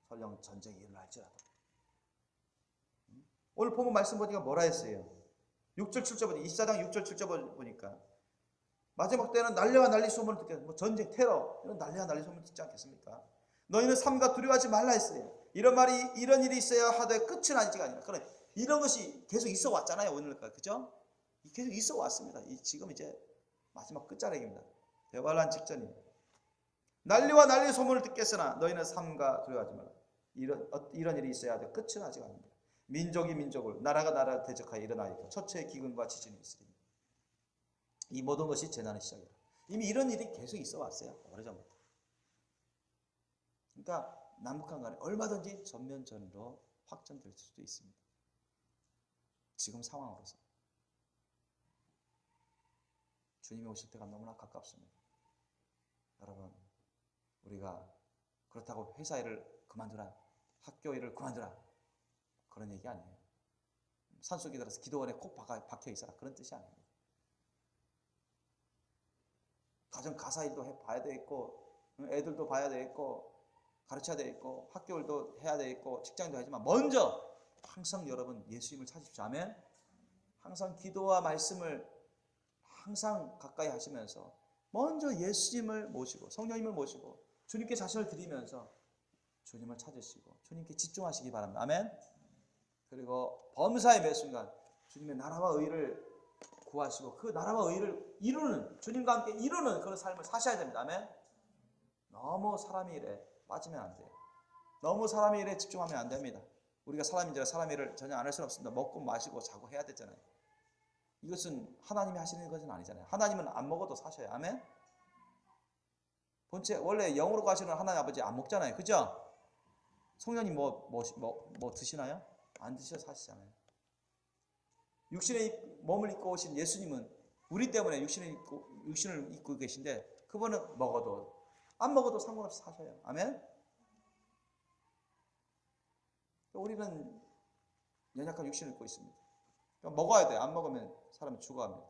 설령 전쟁이 일어날지라도 오늘 본문 말씀 보니까 뭐라 했어요? 6절 7절 보니까 24장 6절 7절 보니까 마지막 때는 난리와 난리 소문을 듣겠습니다. 전쟁, 테러 이런 난리와 난리 소문을 듣지 않겠습니까? 너희는 삼가 두려워하지 말라 했어요. 이런 일이 있어야 하되 끝은 아니지가 아니라, 그래 이런 것이 계속 있어 왔잖아요. 오늘까지, 그죠? 계속 있어 왔습니다. 지금 이제 마지막 끝자락입니다. 대환란 직전입니다. 난리와 난리 소문을 듣겠으나 너희는 삼가 두려워하지 말라. 이런 일이 있어야 하되 끝은 아직 아닙니다. 민족이 민족을, 나라가 나라를 대적하여 일어나있고 첫째의 기근과 지진이 있으리니 이 모든 것이 재난의 시작이다. 이미 이런 일이 계속 있어 왔어요. 오래전부터. 그러니까 남북한 간에 얼마든지 전면전으로 확전될 수도 있습니다. 지금 상황으로서 주님이 오실 때가 너무나 가깝습니다. 여러분, 우리가 그렇다고 회사 일을 그만두라, 학교 일을 그만두라, 그런 얘기 아니에요. 산속에 들어서 기도원에 콕 박혀 있어라, 그런 뜻이 아닙니다. 가정 가사 일도 봐야 되겠고, 애들도 봐야 되겠고, 가르쳐야 되겠고, 학교 일도 해야 되겠고, 직장도 하지만 먼저 항상 여러분 예수님을 찾으십시오. 아멘. 항상 기도와 말씀을 항상 가까이 하시면서 먼저 예수님을 모시고 성령님을 모시고 주님께 자신을 드리면서 주님을 찾으시고 주님께 집중하시기 바랍니다. 아멘. 그리고 범사의 매 순간 주님의 나라와 의를 구하시고 그 나라와 의를 이루는, 주님과 함께 이루는 그런 삶을 사셔야 됩니다. 아멘. 너무 사람의 일에 빠지면 안 돼요. 너무 사람의 일에 집중하면 안 됩니다. 우리가 사람인지라 사람의 일을 전혀 안 할 수는 없습니다. 먹고 마시고 자고 해야 되잖아요. 이것은 하나님이 하시는 것은 아니잖아요. 하나님은 안 먹어도 사셔요. 아멘. 본체 원래 영으로 가시는 하나님 아버지 안 먹잖아요. 그죠? 성령님 뭐 드시나요? 안 드셔 사시잖아요. 육신의 몸을 입고 오신 예수님은 우리 때문에 육신을 입고 계신데 그분은 먹어도 안 먹어도 상관없이 사셔요. 아멘. 우리는 연약한 육신을 입고 있습니다. 그러니까 먹어야 돼요. 안 먹으면 사람이 죽어갑니다.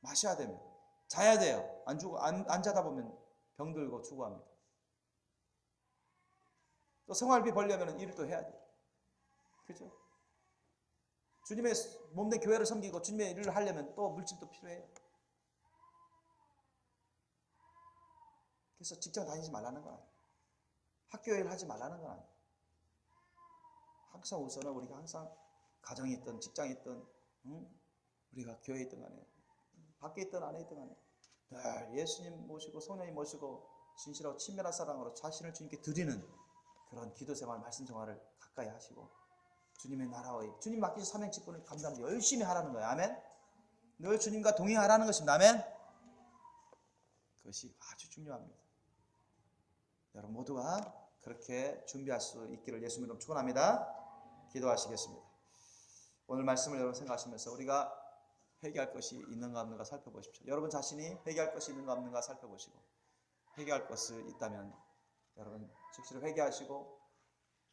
마셔야 됩니다. 자야 돼요. 안 자다 보면 병들고 죽어갑니다. 또 생활비 벌려면 일을 또 해야 돼요. 그죠? 주님의 몸된 교회를 섬기고 주님의 일을 하려면 또 물질도 필요해요. 그래서 직장 다니지 말라는 건 아니에요. 학교 일 하지 말라는 건 아니에요. 항상 우선은 우리가 항상 가정에 있든 직장에 있든 우리가 교회에 있든 간에 밖에 있든 안에 있든 간에 늘 예수님 모시고 성령님 모시고 진실하고 친밀한 사랑으로 자신을 주님께 드리는 그런 기도 생활, 말씀 생활을 가까이 하시고 주님의 나라의 주님 맡기신 사명 직분을 감당하면서 열심히 하라는 거예요. 아멘. 늘 주님과 동행하라는 것입니다. 아멘. 그것이 아주 중요합니다. 여러분 모두가 그렇게 준비할 수 있기를 예수님 이름으로 축원합니다. 기도하시겠습니다. 오늘 말씀을 여러분 생각하시면서 우리가 회개할 것이 있는가 없는가 살펴보십시오. 여러분 자신이 회개할 것이 있는가 없는가 살펴보시고 회개할 것이 있다면 여러분 즉시로 회개하시고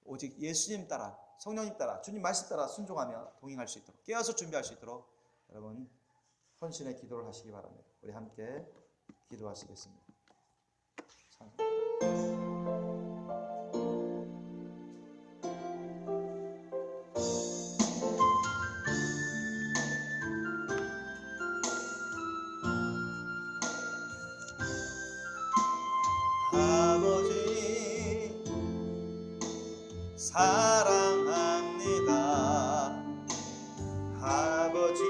오직 예수님 따라 성령님 따라 주님 말씀 따라 순종하며 동행할 수 있도록 깨어서 준비할 수 있도록 여러분 헌신의 기도를 하시기 바랍니다. 우리 함께 기도하시겠습니다. 아버지 사랑합니다. 아버지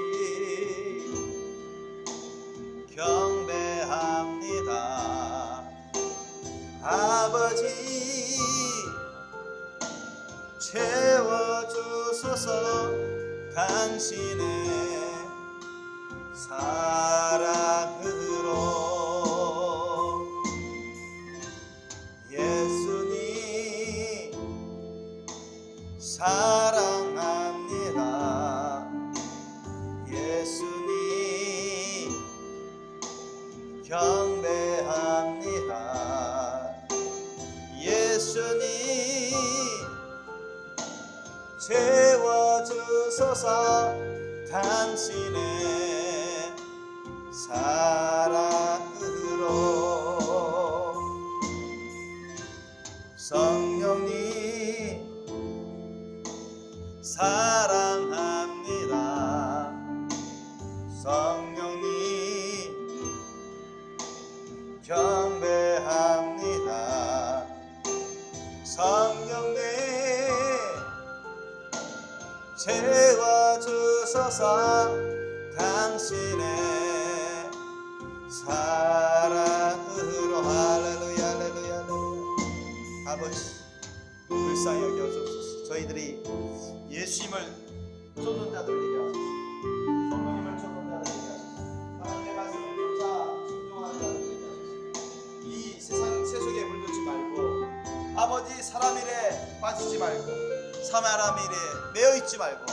경배합니다. 아버지 채워주소서. 당신의 사랑으로 예수님 사랑합니다. 예수님 경배합니다. 예수님 채워주소서. 당신의 사랑으로 성령님 사랑합니다. 성령님 경배합니다. 성령님 채워주소서. 당신의 사랑으로. 할렐루야 할렐루야 할렐루야. 아버지 불쌍히 여겨주소서. 저희들이 예수님을 쫓는 자들 되게 하소서. 성령님을 쫓는 자들 되게 하소서. 하나님의 말씀을 쫓아 순종하는 자들 되게 하소서. 이 세상 세속에 물들지 말고 아버지 사람 일에 빠지지 말고 사람 일에 매여 있지 말고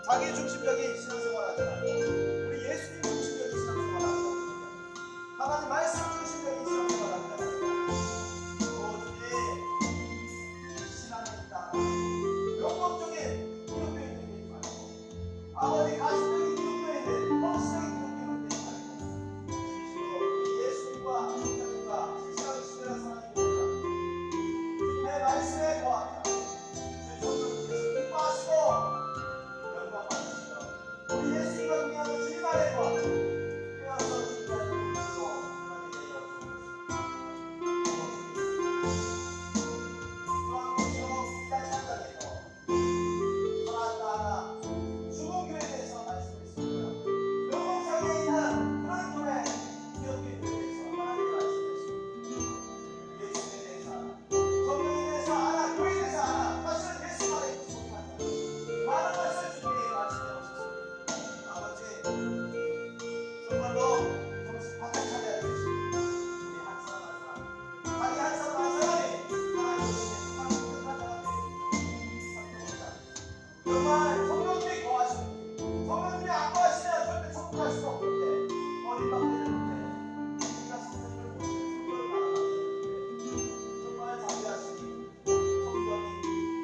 자기 중심적인 신앙생활 하지 말고 우리 예수님 중심적인 신앙생활 하는 것. 하나님 말씀 중심적인 신앙생활 하는 것. 오직 신앙에 있다. 영적인 기독교인 되지 말고 아버지 가시적인 기독교인들, 헌신적인 기독교인들 되지 말고 진실로 예수님과 성령님과 실시간 신뢰한 사랑이 되라. 주님의 말씀에 거하며 주의 성령님께서 기뻐하시고 영광 받으시며 우리 예수님과 동행하는 주님 안에 거하며 깨어서 준비한 일들로 하나님의 되어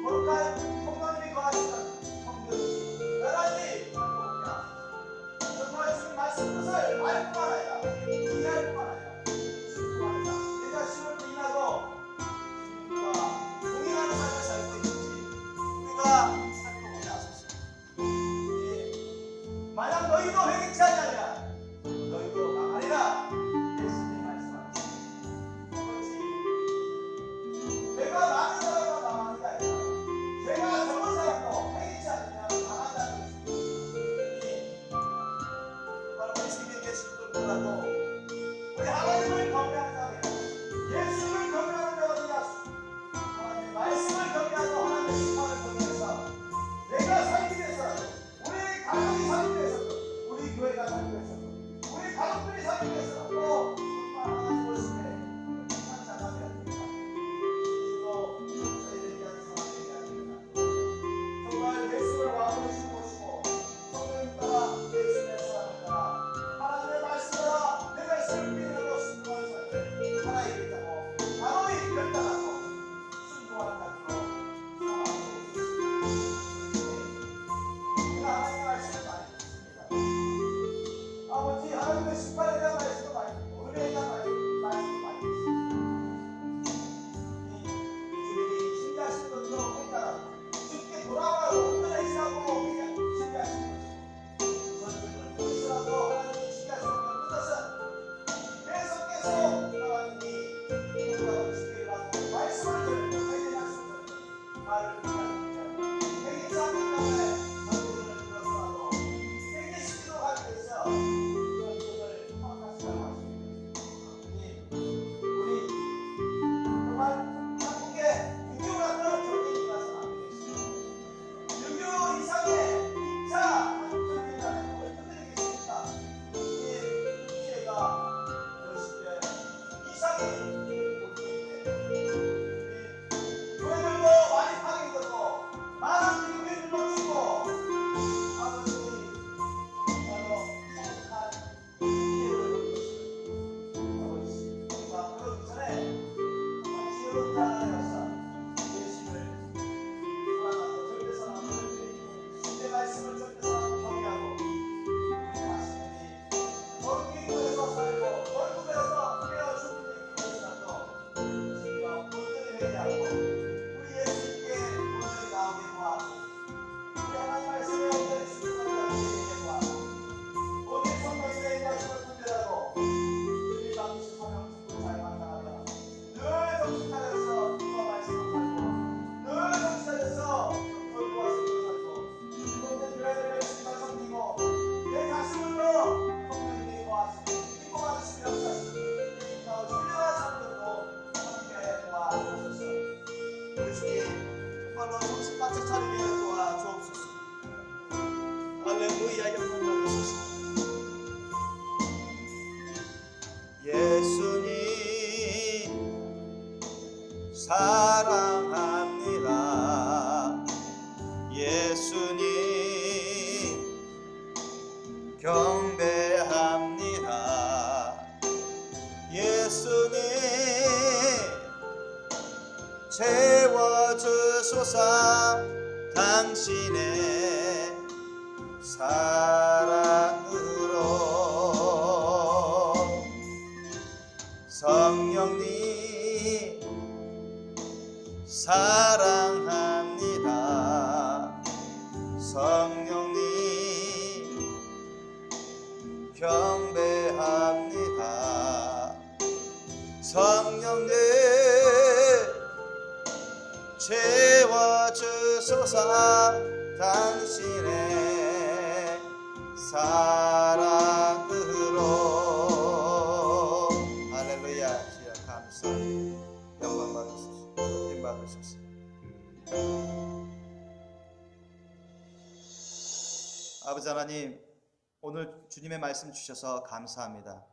거룩한 성령님이 주소서. 당신의 사랑으로 성령님 사랑합니다. 성령님 경배합니다. 성령님 채워주소서. 당신의 사랑으로. 할렐루야. 주여 감사 영광 받으소서. 힘 받으소서. 아버지 하나님, 오늘 주님의 말씀 주셔서 감사합니다.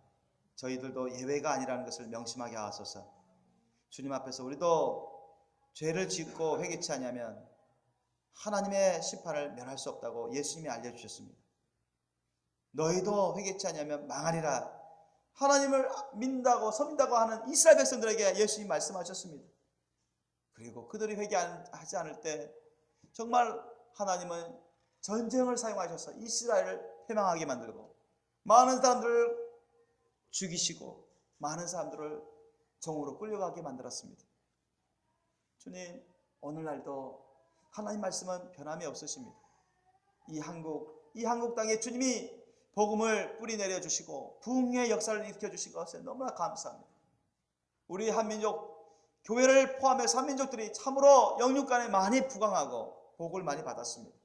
저희들도 예외가 아니라는 것을 명심하게 하소서. 주님 앞에서 우리도 죄를 짓고 회개치 않으면 하나님의 심판을 면할 수 없다고 예수님이 알려주셨습니다. 너희도 회개치 않으면 망하리라. 하나님을 믿는다고 섬긴다고 하는 이스라엘 백성들에게 예수님이 말씀하셨습니다. 그리고 그들이 회개하지 않을 때 정말 하나님은 전쟁을 사용하셔서 이스라엘을 패망하게 만들고 많은 사람들을 죽이시고 많은 사람들을 종으로 끌려가게 만들었습니다. 주님, 오늘날도 하나님 말씀은 변함이 없으십니다. 이 한국 땅에 주님이 복음을 뿌리 내려 주시고 부흥의 역사를 일으켜 주신 것에 너무나 감사합니다. 우리 한민족 교회를 포함해서 한민족들이 참으로 영육간에 많이 부강하고 복을 많이 받았습니다.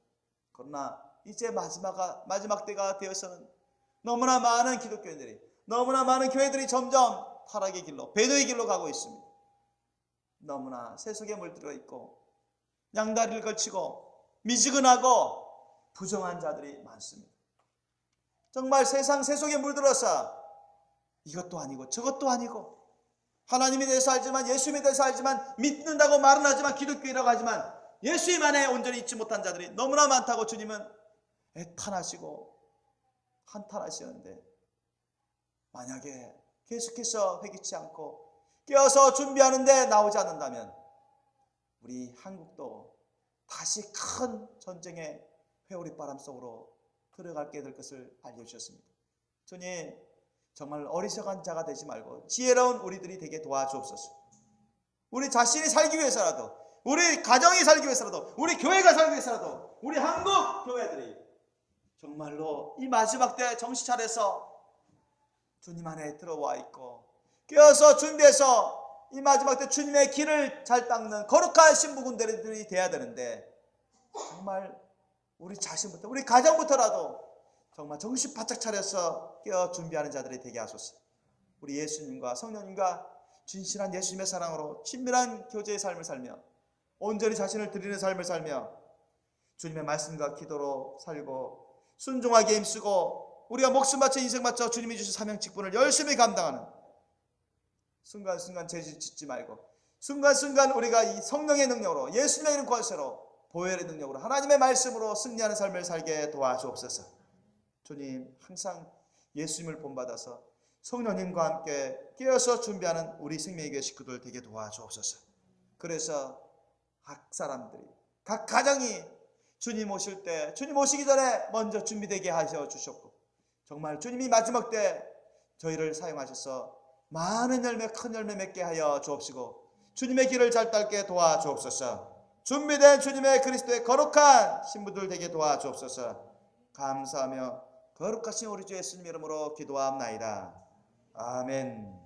그러나 이제 마지막 때가 되어서는 너무나 많은 기독교인들이, 너무나 많은 교회들이 점점 타락의 길로, 배도의 길로 가고 있습니다. 너무나 세속에 물들어 있고 양다리를 걸치고 미지근하고 부정한 자들이 많습니다. 정말 세상 세속에 물들어서 이것도 아니고 저것도 아니고 하나님에 대해서 알지만, 예수님에 대해서 알지만, 믿는다고 말은 하지만, 기독교인이라고 하지만 예수님 안에 온전히 있지 못한 자들이 너무나 많다고 주님은 애탄하시고 한탄하시는데, 만약에 계속해서 회개치 않고 깨어서 준비하는데 나오지 않는다면 우리 한국도 다시 큰 전쟁의 회오리바람 속으로 들어가게 될 것을 알려주셨습니다. 주님, 정말 어리석은 자가 되지 말고 지혜로운 우리들이 되게 도와주옵소서. 우리 자신이 살기 위해서라도, 우리 가정이 살기 위해서라도, 우리 교회가 살기 위해서라도, 우리 한국 교회들이 정말로 이 마지막 때 정신 차려서 주님 안에 들어와 있고 깨어서 준비해서 이 마지막 때 주님의 길을 잘 닦는 거룩한 신부군들이 돼야 되는데, 정말 우리 자신부터, 우리 가정부터라도 정말 정신 바짝 차려서 깨어 준비하는 자들이 되게 하소서. 우리 예수님과 성령님과 진실한 예수님의 사랑으로 친밀한 교제의 삶을 살며 온전히 자신을 드리는 삶을 살며 주님의 말씀과 기도로 살고 순종하게 힘쓰고 우리가 목숨 바쳐 인생 바쳐 주님이 주신 사명 직분을 열심히 감당하는, 순간순간 죄 짓지 말고 순간순간 우리가 이 성령의 능력으로, 예수님의 이름 권세로, 보혈의 능력으로, 하나님의 말씀으로 승리하는 삶을 살게 도와주옵소서. 주님, 항상 예수님을 본받아서 성령님과 함께 깨어서 준비하는 우리 생명의 식구들 되게 도와주옵소서. 그래서 각 사람들이, 각 가정이 주님 오실 때, 주님 오시기 전에 먼저 준비되게 하셔 주셨고, 정말 주님이 마지막 때 저희를 사용하셔서 많은 열매, 큰 열매 맺게 하여 주옵시고 주님의 길을 잘 따르게 도와주옵소서. 준비된 주님의 그리스도의 거룩한 신부들 되게 도와주옵소서. 감사하며 거룩하신 우리 주 예수님 이름으로 기도하옵나이다. 아멘.